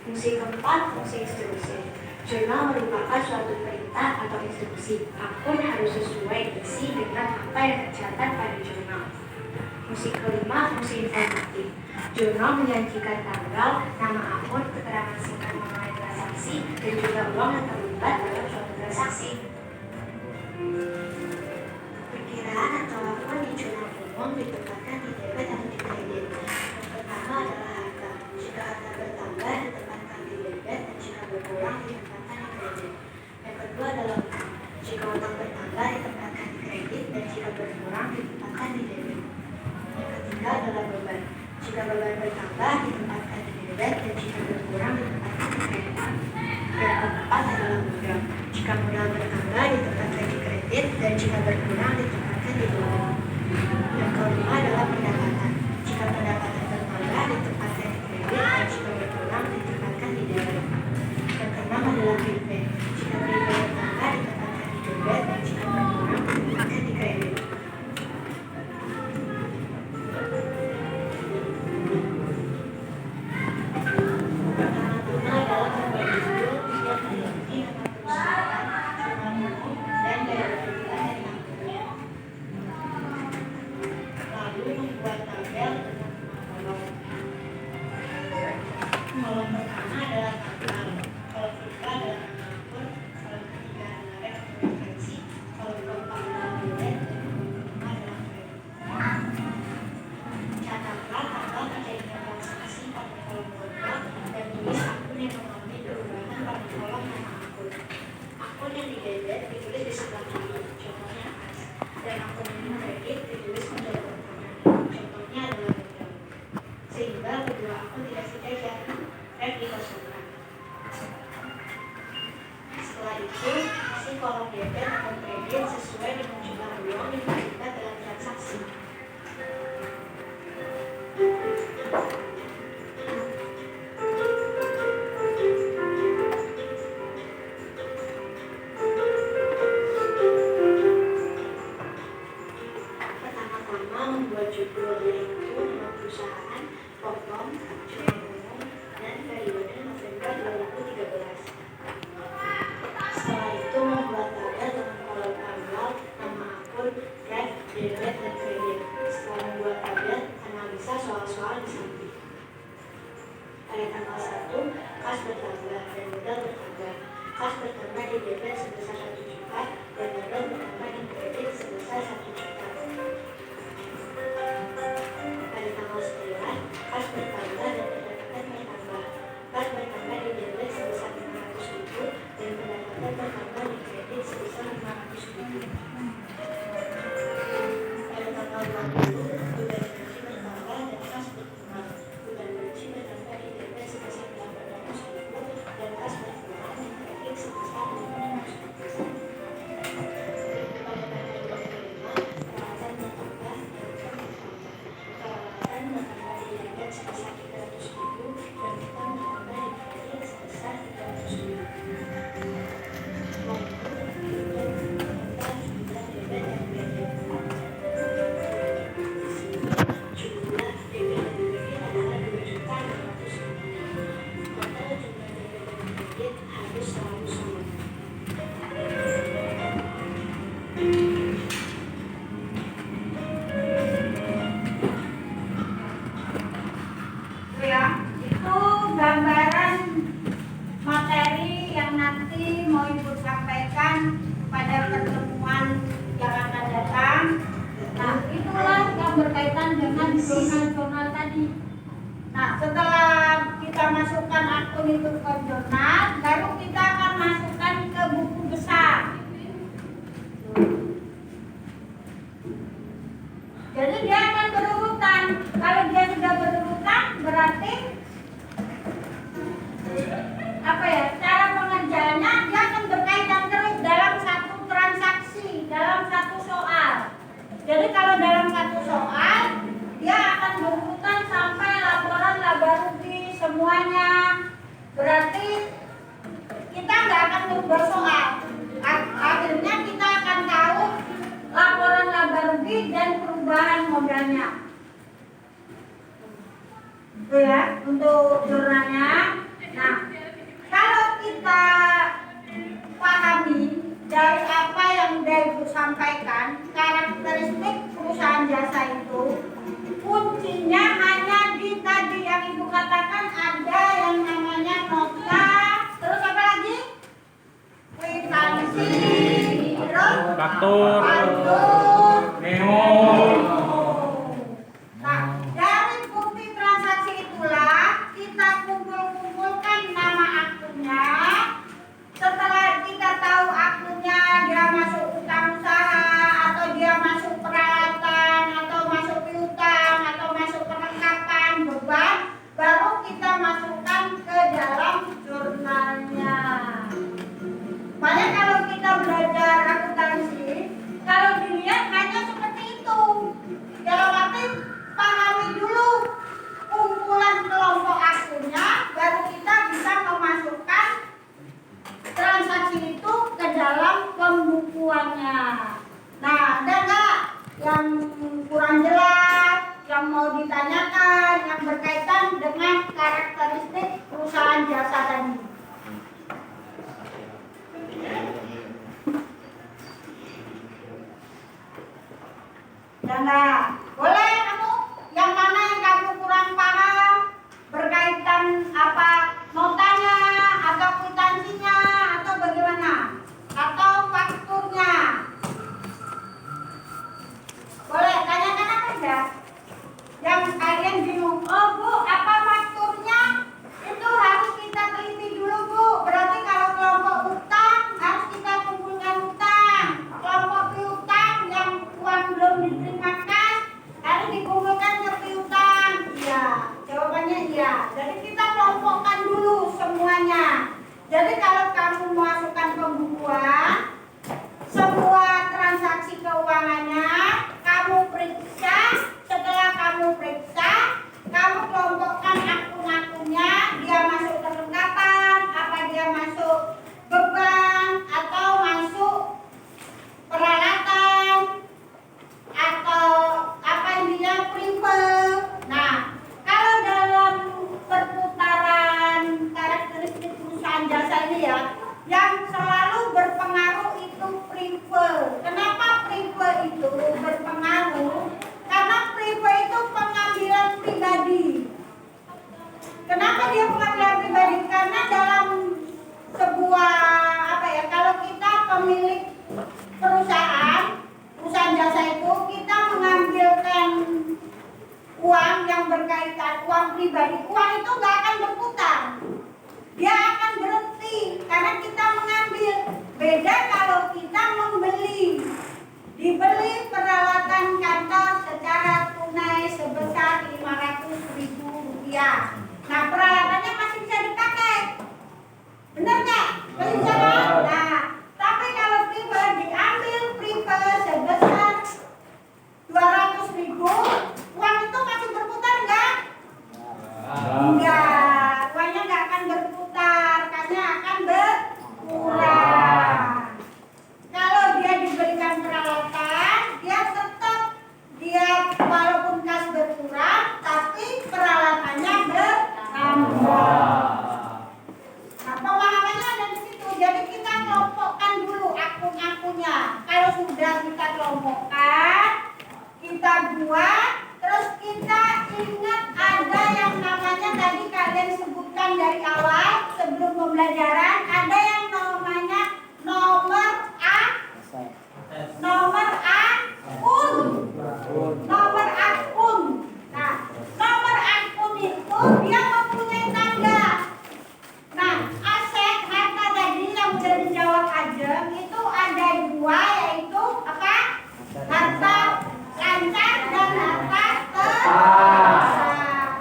Fungsi keempat, fungsi instruksi. Jurnal merupakan suatu perintah atau instruksi. Akun harus sesuai isi dengan apa yang tercatat pada jurnal. Fungsi kelima, fungsi informatif. Jurnal menjanjikan tanggal, nama akun, keterangan singkat mengenai transaksi, dan juga uang yang terlibat dalam suatu transaksi. Perkiraan atau akun di jurnal umum ditempatkan di debit atau di kredit. Yang pertama adalah harga. Jika harga bertambah ditempatkan di debit, dan jika berkurang ditempatkan di kredit. Yang kedua adalah utang. Jika utang bertambah ditempatkan di kredit, dan jika berkurang ditempatkan di debit. Yang ketiga adalah beban. Jika beban bertambah ditempatkan di debit, dan jika berkurang ditempatkan di kredit. Yang keempat adalah modal. Jika modal bertambah ditempatkan di kredit, dan jika berkurang ditempatkan di debit. Yang kelima adalah pendapatan. Jika pendapatan bertambah ditempatkan di kredit, dan jika berkurang ditempatkan di debit. Yang keenam adalah prepaid. Jika prepaid bertambah ditempatkan di debit, dan jika berkurang ditempatkan di kredit. Pertama adalah berbagi dulu yang memiliki nama perusahaan, nama umum, dan daya beli dari akun. Kolom pertama adalah tanggal, kolom kedua adalah akun, kolom ketiga adalah referensi, kolom keempat adalah bullet, dan kolom kelima adalah kredit. Catatlah tanggal terjadinya transaksi pada kolom kontrak dan tulis akun yang mengalami perubahan pada kolom nama akun. Akun yang didebet ditulis di sebelah kiri, contohnya as, dan akun yang kredit ditulis menjadi kanan, contohnya adalah background. Sehingga kedua akun tidak sejajar, dan dikosongkan. Setelah itu, isi kolom debit atau kredit sesuai dengan jumlah uang yang terlibat dalam transaksi. Pertama-tama membuat judul yaitu nama perusahaan, potong, jumlah umum, dan periode November 2013. Setelah itu membuat tabel dengan kolom tanggal, nama akun, ref, debit, dan kredit. Setelah membuat tabel, analisa soal-soal di samping. Pada tanggal 1, kas bertambah dan modal bertambah. Kas bertambah di debit sebesar 1 juta dan modal bertambah di kredit sebesar 1 juta. Pada tanggal 9, kas bertambah dan pendapatan bertambah. Kas bertambah di debit sebesar 500.000 dan pendapatan bertambah di kredit sebesar 500.000. Pada tanggal 20, beban gaji bertambah dan kas berkurang. Beban gaji bertambah di debit sebesar 800.000 dan kas berkurang di kredit sebesar 500.000. Pada tanggal 25, peralatan bertambah dan utang bertambah. Peralatan bertambah di debit sebesar 300.000 dan utang bertambah di kredit sebesar 300.000. Ya, itu gambaran materi yang nanti mau Ibu sampaikan pada pertemuan yang akan datang. Nah, itulah yang berkaitan dengan jurnal-jurnal tadi. Nah, setelah kita masukkan akun itu ke jurnal, baru kita akan masukkan ke buku besar. Jadi dia akan berurutan. Kalau dia sudah berurutan, berarti apa ya? Cara pengerjaannya dia akan berkaitan terus dalam satu transaksi, dalam satu soal. Jadi kalau dalam satu soal, dia akan berurutan sampai laporan laba rugi semuanya. Berarti kita nggak akan merubah soal. Akhirnya kita akan tahu laporan laba rugi dan perubahan modalnya. Itu ya untuk jurnalnya. Nah, kalau kita pahami dari apa yang sudah Ibu sampaikan, karakteristik perusahaan jasa itu kuncinya hanya di tadi yang Ibu katakan, ada yang namanya nota, terus apa lagi? Kwitansi, terus Faktur, memo. Nah, dari bukti transaksi itulah kita kumpulkan nama akunnya. Setelah kita tahu akunnya, dia masuk utang usaha atau dia masuk peralatan atau masuk piutang atau masuk perlengkapan beban, baru kita masukkan ke dalam jurnalnya. Makanya kalau kita belajar akuntansi, keuangannya. Jadi kalau kamu masukkan pembukuan, semua transaksi keuangannya kamu periksa. Setelah kamu periksa, kamu kelompokkan akun-akunnya, dia masuk kelengkapan, apa dia masuk beban, atau masuk peralatan, atau apa intinya primer. Nah, kalau dalam perputaran karakteristik perusahaan jasa ini ya, yang selalu berpengaruh itu primer. Kenapa primer itu berpengaruh? Karena primer itu pengambilan pribadi. Kenapa dia pengambilan pribadi? Karena dalam sebuah apa ya, kalau kita pemilik perusahaan jasa itu, kita mengambilkan uang yang berkaitan uang pribadi, uang itu nggak akan berputar, dia akan berhenti karena kita mengambil. Beda kalau kita dibeli peralatan kantor secara tunai sebesar 500.000 rupiah. Nah, peralatannya masih bisa dipakai, benar nggak? Bisa kan? Nah, tapi kalau pribadi diambil sebesar 200.000, uang itu masih berputar nggak? Enggak, uangnya nggak akan berputar, karena akan berkurang. Kalau dia diberikan peralatan, dia walaupun kas berkurang, tapi peralatannya bertambah. Nah, pemahamannya ada di situ. Jadi kita kelompokkan dulu akun-akunnya. Kalau sudah kita kelompokkan, kita buat, terus kita ingat ada yang namanya tadi kalian sebutkan dari awal sebelum pembelajaran, ada yang namanya nomor akun. Nomor akun. Nah, nomor akun itu dia mempunyai tanda. Nah, aset harta tadi yang sudah dijawab aja itu ada dua, yaitu apa? Harta lancar dan harta tetap.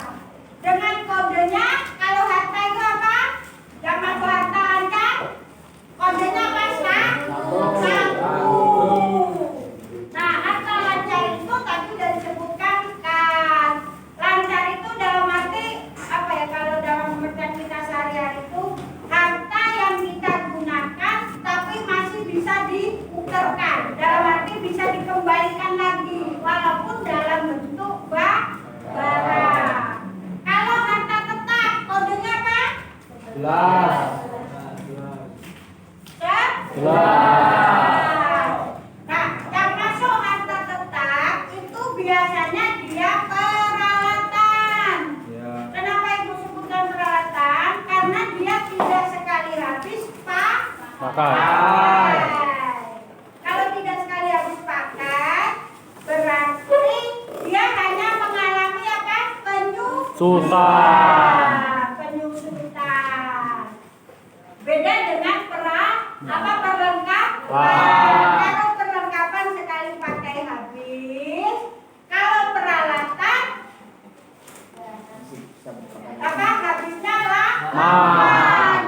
Dengan kodenya, kalau harta itu apa? Yang masuk harta lancar, kodenya apa? Satu. Nah, harta lancar itu tadi sudah disebutkan kan. Lancar itu dalam arti apa ya? Kalau dalam pengertian kita sehari-hari itu harta yang kita gunakan tapi masih bisa ditukarkan. Dalam arti bisa dikembalikan lagi walaupun dalam bentuk barang. Kalau harta tetap kodenya apa? Jelas. Nah, yang masuk harta tetap itu biasanya dia peralatan. Kenapa ibu sebutkan peralatan? Karena dia tidak sekali habis pakai. Kalau tidak sekali habis pakai, berarti dia hanya mengalami apa? Penyusutan. Beda dengan perlengkapan. Kalau perlengkapan sekali pakai habis, kalau peralatan apa habisnya lama.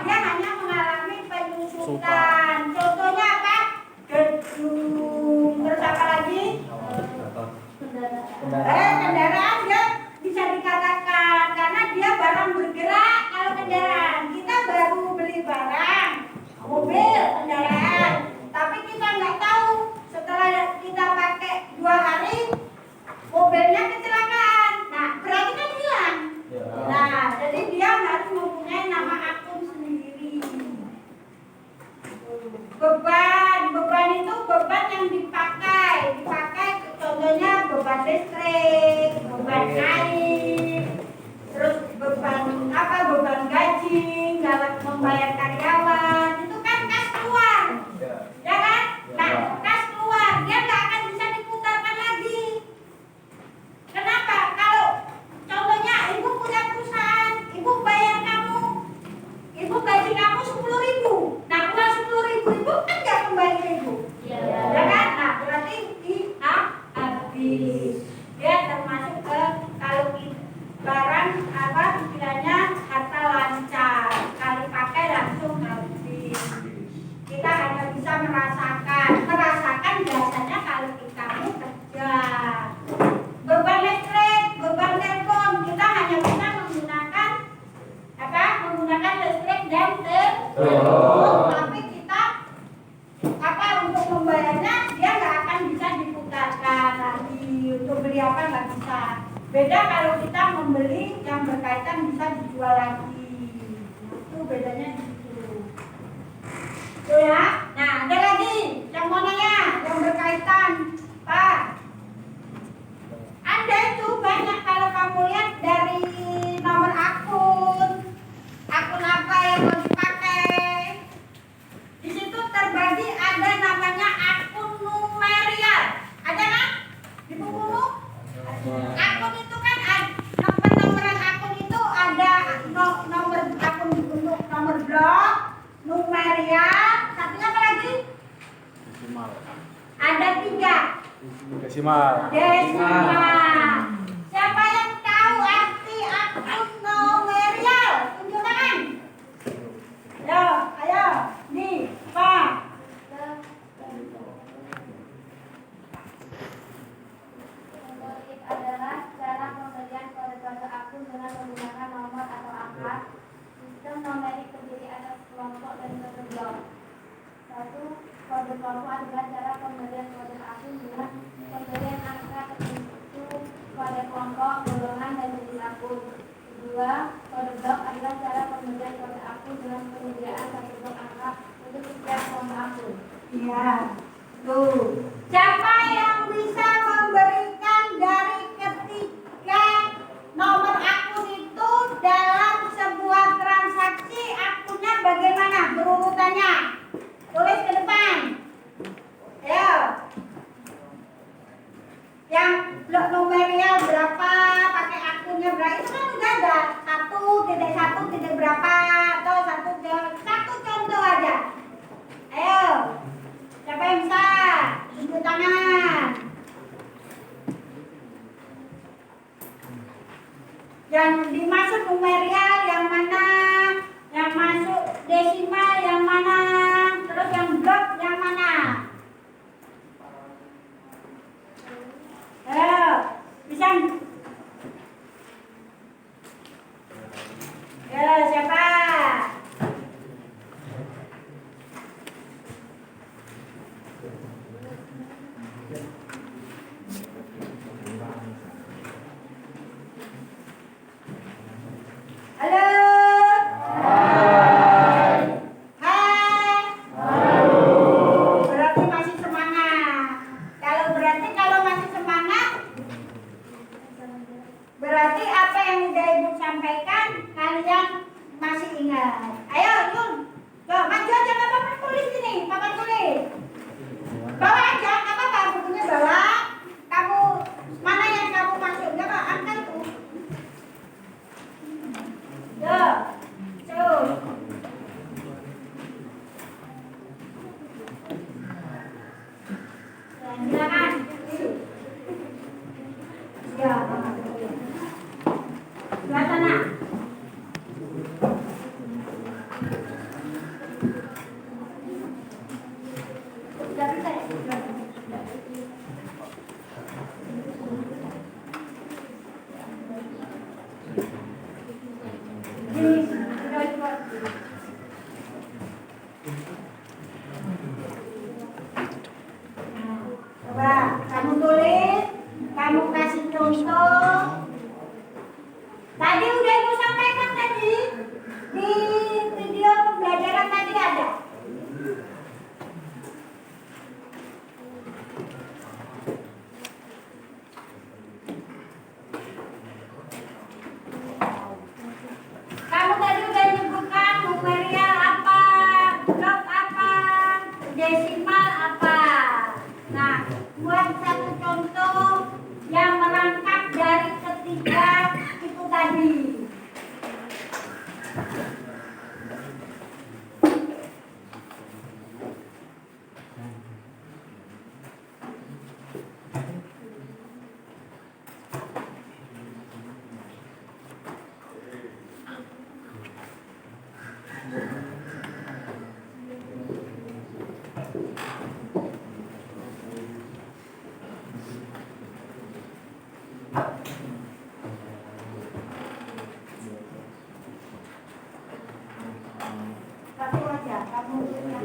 Dia hanya mengalami penyusutan. Contohnya apa? Gedung. Terus apa lagi? Kendaraan dia bisa dikatakan karena dia barang bergerak. Kalau kendaraan kita baru beli barang, mobil, kendaraan, tapi kita nggak tahu setelah kita pakai 2 hari mobilnya kecelakaan. Nah, berarti kan hilang. Nah, jadi dia harus mempunyai nama akun sendiri. Beban itu beban yang dipakai contohnya beban listrik, beban air, terus beban gaji dalam membayar karyawan, itu kan kas keluar, ya kan? Nah, kas keluar dia nggak akan bisa diputarkan lagi. Kenapa? Kalau contohnya ibu punya perusahaan, ibu bayar ibu gaji kamu 10.000. Nah, uang 10.000 ibu kan nggak kembali ke ibu, ya kan? Nah, berarti habis. Dia termasuk Tapi kita untuk membayarnya dia nggak akan bisa diputarkan lagi, untuk beli apa nggak bisa. Beda kalau kita membeli yang berkaitan bisa dijual lagi. Itu bedanya di situ. Tuh ya. Nah, ada lagi yang mau nanya yang berkaitan, Pak. Ada itu banyak kalau kamu lihat dari nomor akun apa yang mau dipakai. Di situ terbagi ada namanya akun numerial. Ada kan? Di bukumu? Akun itu kan penomoran akun itu ada nomor akun untuk nomor blog, numerial, satunya apa lagi? Ada 3. Desimal. Siapa yang tahu arti akun numerial? Tunjuk tangan. Ayo, nih, Pak. Numerik adalah cara pemberian kode-kode akun dengan menggunakan nomor atau angka. Sistem numerik terdiri atas kelompok dan kode blok. 1. Kode kelompok adalah cara pemberian kode akun dengan pemberian angka tertentu pada kelompok, golongan, dan jenis akun. 2. Kode blok adalah cara pemberian kode akun dengan penyediaan satu blok angka untuk setiap kelompok akun. Iya. Tuh. Siapa yang bisa memberikan dari ketiga nomor akun itu dalam sebuah transaksi akunnya bagaimana berurutannya? Tulis ke depan. Ayo. Yang blok numerial berapa, pakai akunnya berapa, itu kan udah ada 1.1 berapa atau 1 contoh aja. Ayo. Siapa yang bisa? Tunjuk tangan. Yang dimaksud numerial yang mana? Yang masuk desimal yang mana? Terus yang blok yang mana? Ayo, bisa? Ya, siapa? Halo. Hai. Berarti masih semangat. Kalau masih semangat, berarti apa yang udah Ibu sampaikan kalian masih ingat. Ayo, Yun. Tuh, maju aja nggak apa-apa, tulis sini, papan tulis. Bawa aja, nggak apa-apa, bukunya bawa. Kamu mana yang kamu masuk? Nggak apa, angkat itu. Tuh, tuh. Silakan. Ya, sebelah sana. Sudah bisa ya?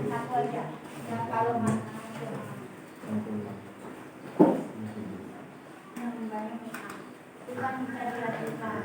satu aja. Dan kalau mana bukan bisa dilakukan.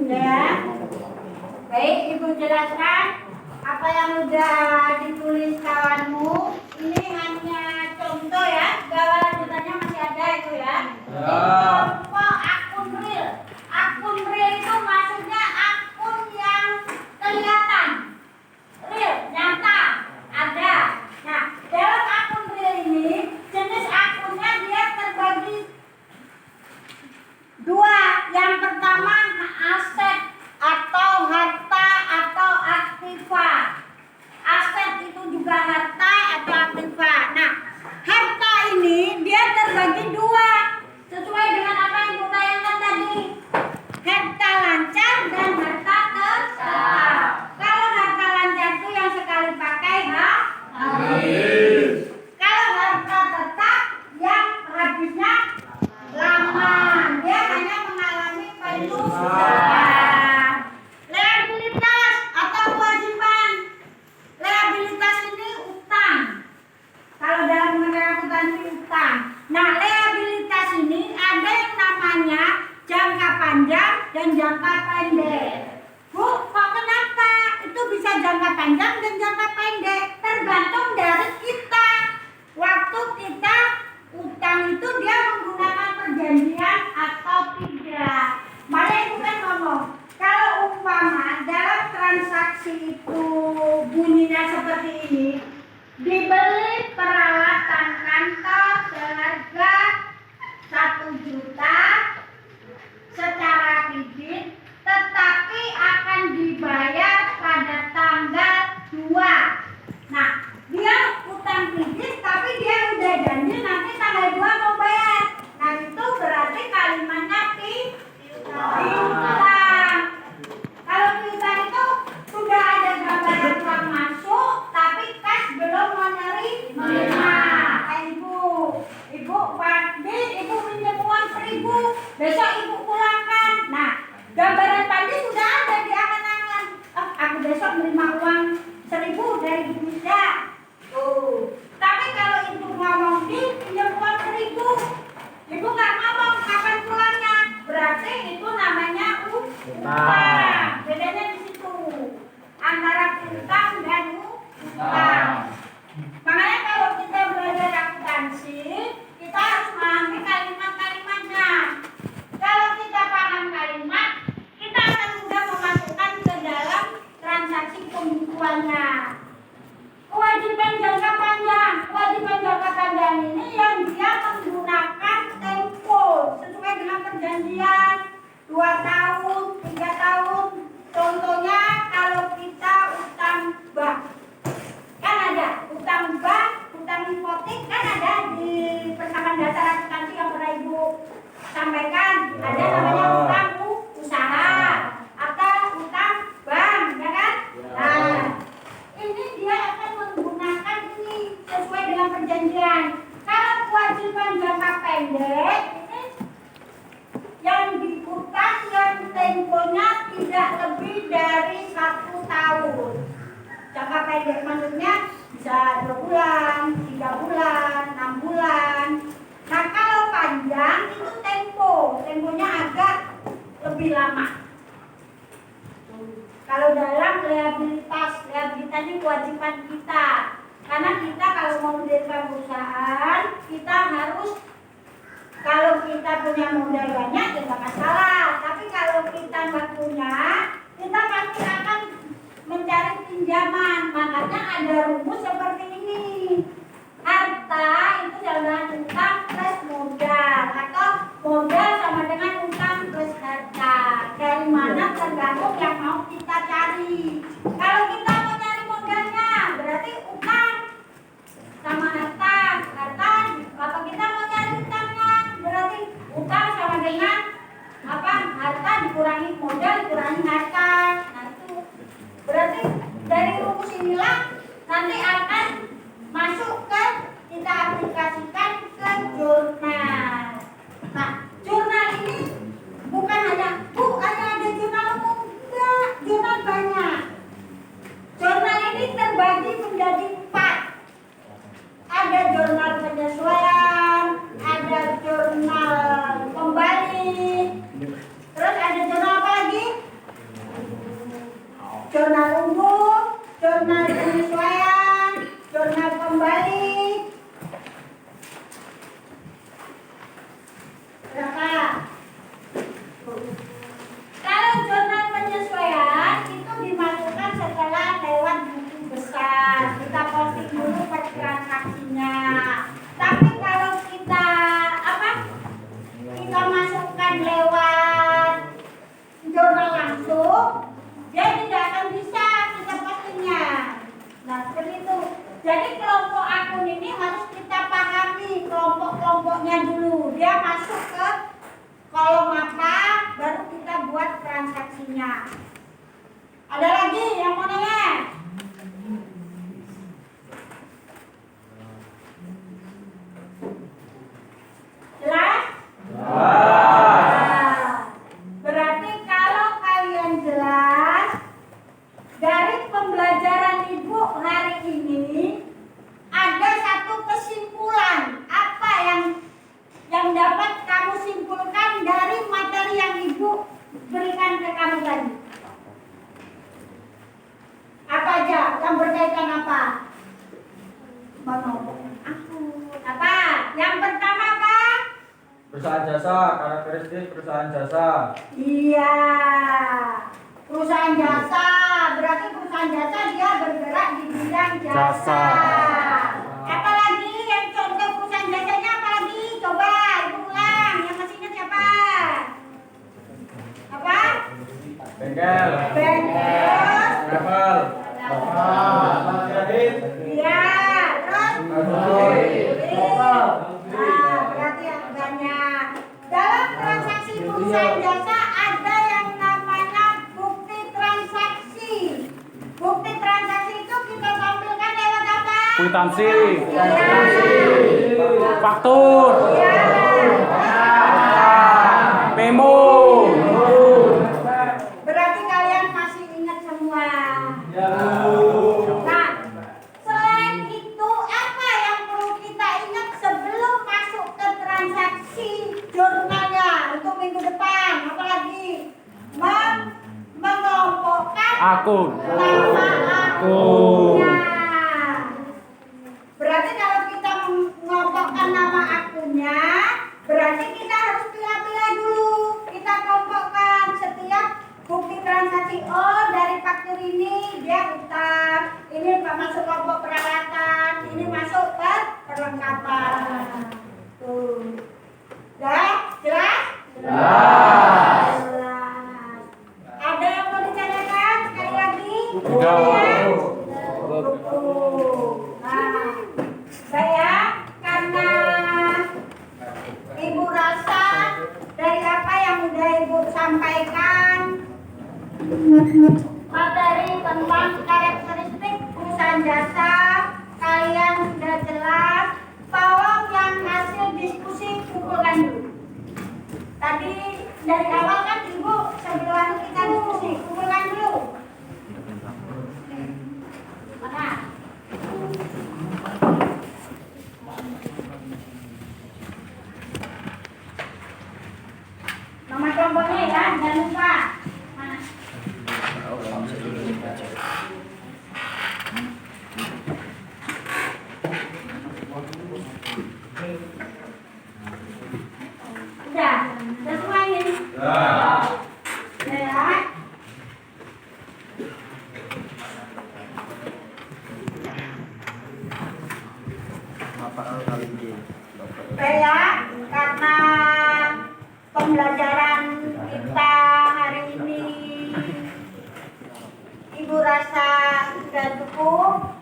Ya. Baik, Ibu jelaskan apa yang sudah ditulis kawanmu. Ini hanya contoh ya, gawal lanjutannya masih ada itu ya. Contoh akun real. Akun real itu maksudnya akun yang kelihatan, real, nyata, ada. Nah, dalam akun real ini jenis akunnya dia terbagi dua. Yang pertama aset atau harta atau aktiva. Aset itu juga harta atau aktiva. Nah, harta ini dia terbagi dua sesuai dengan apa yang Ibu bayangkan tadi. Harta lancar dan harta tetap. Kalau harta lancar itu yang sekali pakai habis. Kalau harta tetap yang habisnya lama, dia hanya mengalami penyusutan. Liabilitas atau kewajiban. Liabilitas ini utang. Kalau dalam mengenai akuntansi utang. Nah, liabilitas ini ada yang namanya jangka panjang dan jangka pendek. Bu, kok kenapa? Itu bisa jangka panjang dan jangka pendek. Tergantung dari kita. Waktu kita utang itu dia menggunakan perjanjian atau tidak. Malah Ibu kan ngomong, kalau umpama dalam transaksi itu bunyinya seperti ini, dibeli peralatan kantor seharga 1 juta secara kredit, tetapi akan dibayar pada tanggal 2. Nah, dia utang kredit tapi dia udah janji nanti tanggal 2 mau bayar. Nah, itu berarti kalimatnya piutang. Kalau piutang itu sudah ada gambaran uang masuk tapi kas belum menerima. kalian ini yang dia menggunakan tempo sesuai dengan perjanjian 2 tahun, 3 tahun. Contohnya kalau kita utang bank, kan ada utang bank, utang hipotek, kan ada di persamaan dasar akuntansi yang pernah Ibu sampaikan. Ada namanya utang usaha atau utang bank, ya kan? Nah, ini dia akan menggunakan ini sesuai dengan perjanjian. Kalau kewajiban jangka pendek ini yang diutang yang temponya tidak lebih dari 1 tahun. Jangka pendek maksudnya bisa 2 bulan, 3 bulan, 6 bulan. Nah kalau panjang itu temponya agak lebih lama. Kalau dalam rehabilitas ini kewajiban kita. Karena kita kalau mau mendirikan perusahaan, kita harus, kalau kita punya modal banyak ya nggak masalah. Tapi kalau kita nggak punya, kita pasti akan mencari pinjaman. Makanya ada rumus seperti ini. Harta itu adalah utang plus modal, atau modal sama dengan utang plus harta. Dari mana tergantung yang mau kita cari. Kalau kita mau cari modalnya, berarti utang sama harta. Kalau kita mau cari utangnya, berarti utang sama dengan apa? Harta dikurangi modal dikurangi harta. Nah itu berarti dari rumus inilah nanti akan masuk ke kita aplikasikan ke jurnal. Nah, jurnal ini bukan hanya ada jurnal umum, enggak, jurnal banyak. Jurnal ini terbagi menjadi 4. Ada jurnal penyesuaian, ada jurnal kembali, terus ada jurnal apa lagi? Jurnal umum, jurnal penyesuaian, jurnal kembali. Berapa? Kalau jurnal penyesuaian itu dimasukkan setelah lewat buku besar. Kita posting dulu per transaksinya. Tapi kalau kita kita masukkan lewat jurnal langsung, dia tidak akan bisa kita postingnya. Nah seperti itu. Jadi kelompok akun ini harus kita pahami kelompok-kelompoknya dulu. Dia masuk ke kolom apa, baru kita buat transaksinya. Ada lagi yang mau nanya? Jelas? Berarti kalau kalian jelas, dari pembelajaran Ibu hari ini ada satu kesimpulan. Apa yang dapat kamu simpulkan dari materi yang Ibu berikan ke kamu tadi? Apa aja? Yang berkaitan apa? Apa? Yang pertama apa? Perusahaan jasa, karakteristik perusahaan jasa. Iya. Perusahaan jasa, berarti perusahaan jasa dia bergerak di bidang jasa. Apalagi yang contoh perusahaan jasanya apalagi? Coba Ibu ulang, yang masih ingat siapa? Apa? Bengkel. Bengkel. Travel. Kredit. Iya, terus? Nah, berarti yang banyak. Dalam transaksi perusahaan jasa ada yang namanya bukti transaksi. Bukti transaksi itu kita tampilkan lewat apa? Kwitansi, Iya. faktur, Iya. memo. Berarti kalian masih ingat semua. Nah, selain itu apa yang perlu kita ingat sebelum masuk ke transaksi jurnalnya untuk minggu depan? Apalagi mengelompokkan Akun. nama akunnya. Berarti kalau kita mengelompokkan nama akunnya, berarti kita harus pilih-pilih dulu. Kita kelompokkan setiap bukti transaksi. Oh, dari faktur ini dia utang, ini masuk kelompok peralatan, ini masuk ke perlengkapan. materi tentang karakteristik perusahaan jasa kalian sudah jelas. Tolong yang hasil diskusi kumpulkan dulu. Tadi dari awal kan Ibu sebelum kita diskusi kumpulkan dulu. Mana? Nama kelompoknya ya, jangan lupa. Mana? Udah semua ini? Ya. Saya karena pembelajaran kita hari ini Ibu rasa sudah cukup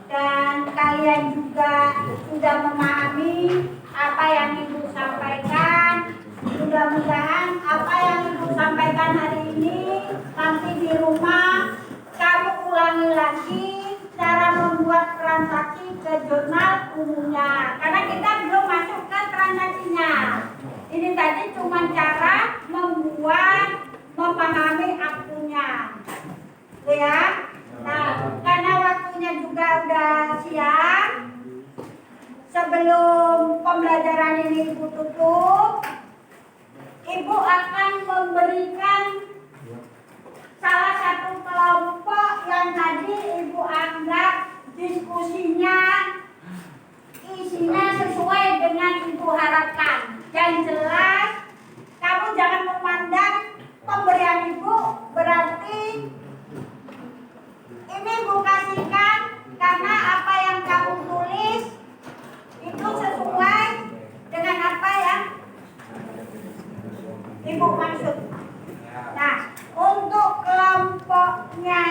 dan kalian juga sudah memahami apa yang Ibu sampaikan. Mudah-mudahan apa yang Ibu sampaikan hari ini nanti di rumah kamu ulangi lagi cara membuat transaksi ke jurnal umumnya, karena kita belum masuk ke transaksinya. Ini tadi cuma cara memahami akunnya, ya. Nah, karena waktunya juga udah siang, sebelum pembelajaran ini Ibu tutup, Ibu akan memberikan salah satu kelompok yang tadi Ibu anggap diskusinya isinya sesuai dengan Ibu harapkan. Yang jelas, kamu jangan memandang pemberian Ibu berarti ini Ibu kasihkan karena apa yang kamu tulis itu sesuai dengan apa yang Ibu maksud. Nah, untuk kelompoknya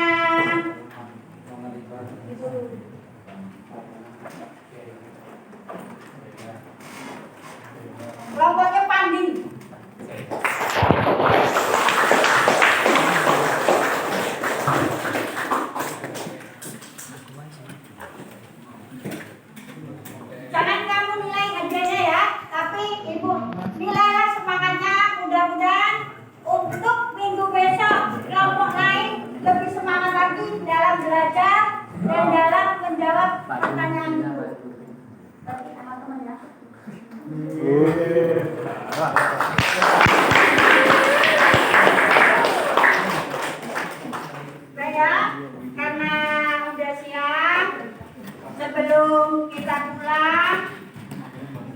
kelompoknya Pandi. Jangan kamu nilai kerjanya ya, tapi Ibu nilailah semangatnya. Mudah-mudahan untuk minggu besok kelompok lain lebih semangat lagi dalam belajar dan dalam menjawab pertanyaan Ibu. Tapi teman-teman ya. Baik, karena udah siang, sebelum kita pulang,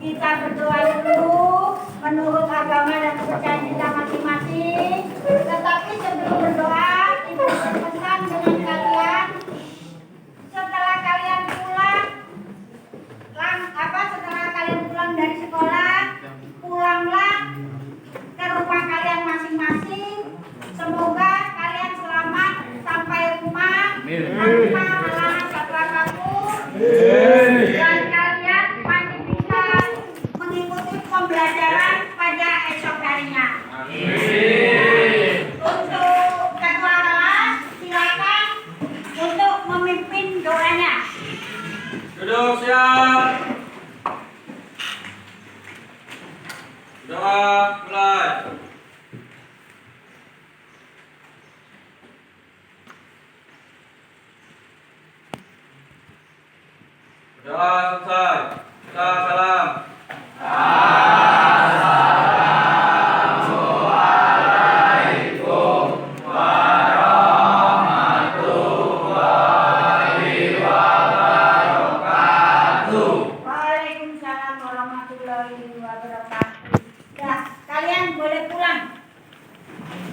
kita berdoa dulu menurut agama dan kepercayaan kita masing-masing. Tetapi sebelum berdoa, Ibu berpesan dengan kalian, setelah kalian pulang, setelah kalian pulang dari sekolah, pulanglah ke rumah kalian masing-masing. Semoga kalian selamat sampai rumah tanpa halangan siapapun dan kalian masih bisa mengikuti pembelajaran pada esok harinya. Untuk ketua kelas, silakan untuk memimpin doanya. Duduk siap. Doa mulai. Doa selesai. Kita salam. Waalaikumsalam warahmatullahi wabarakatuh.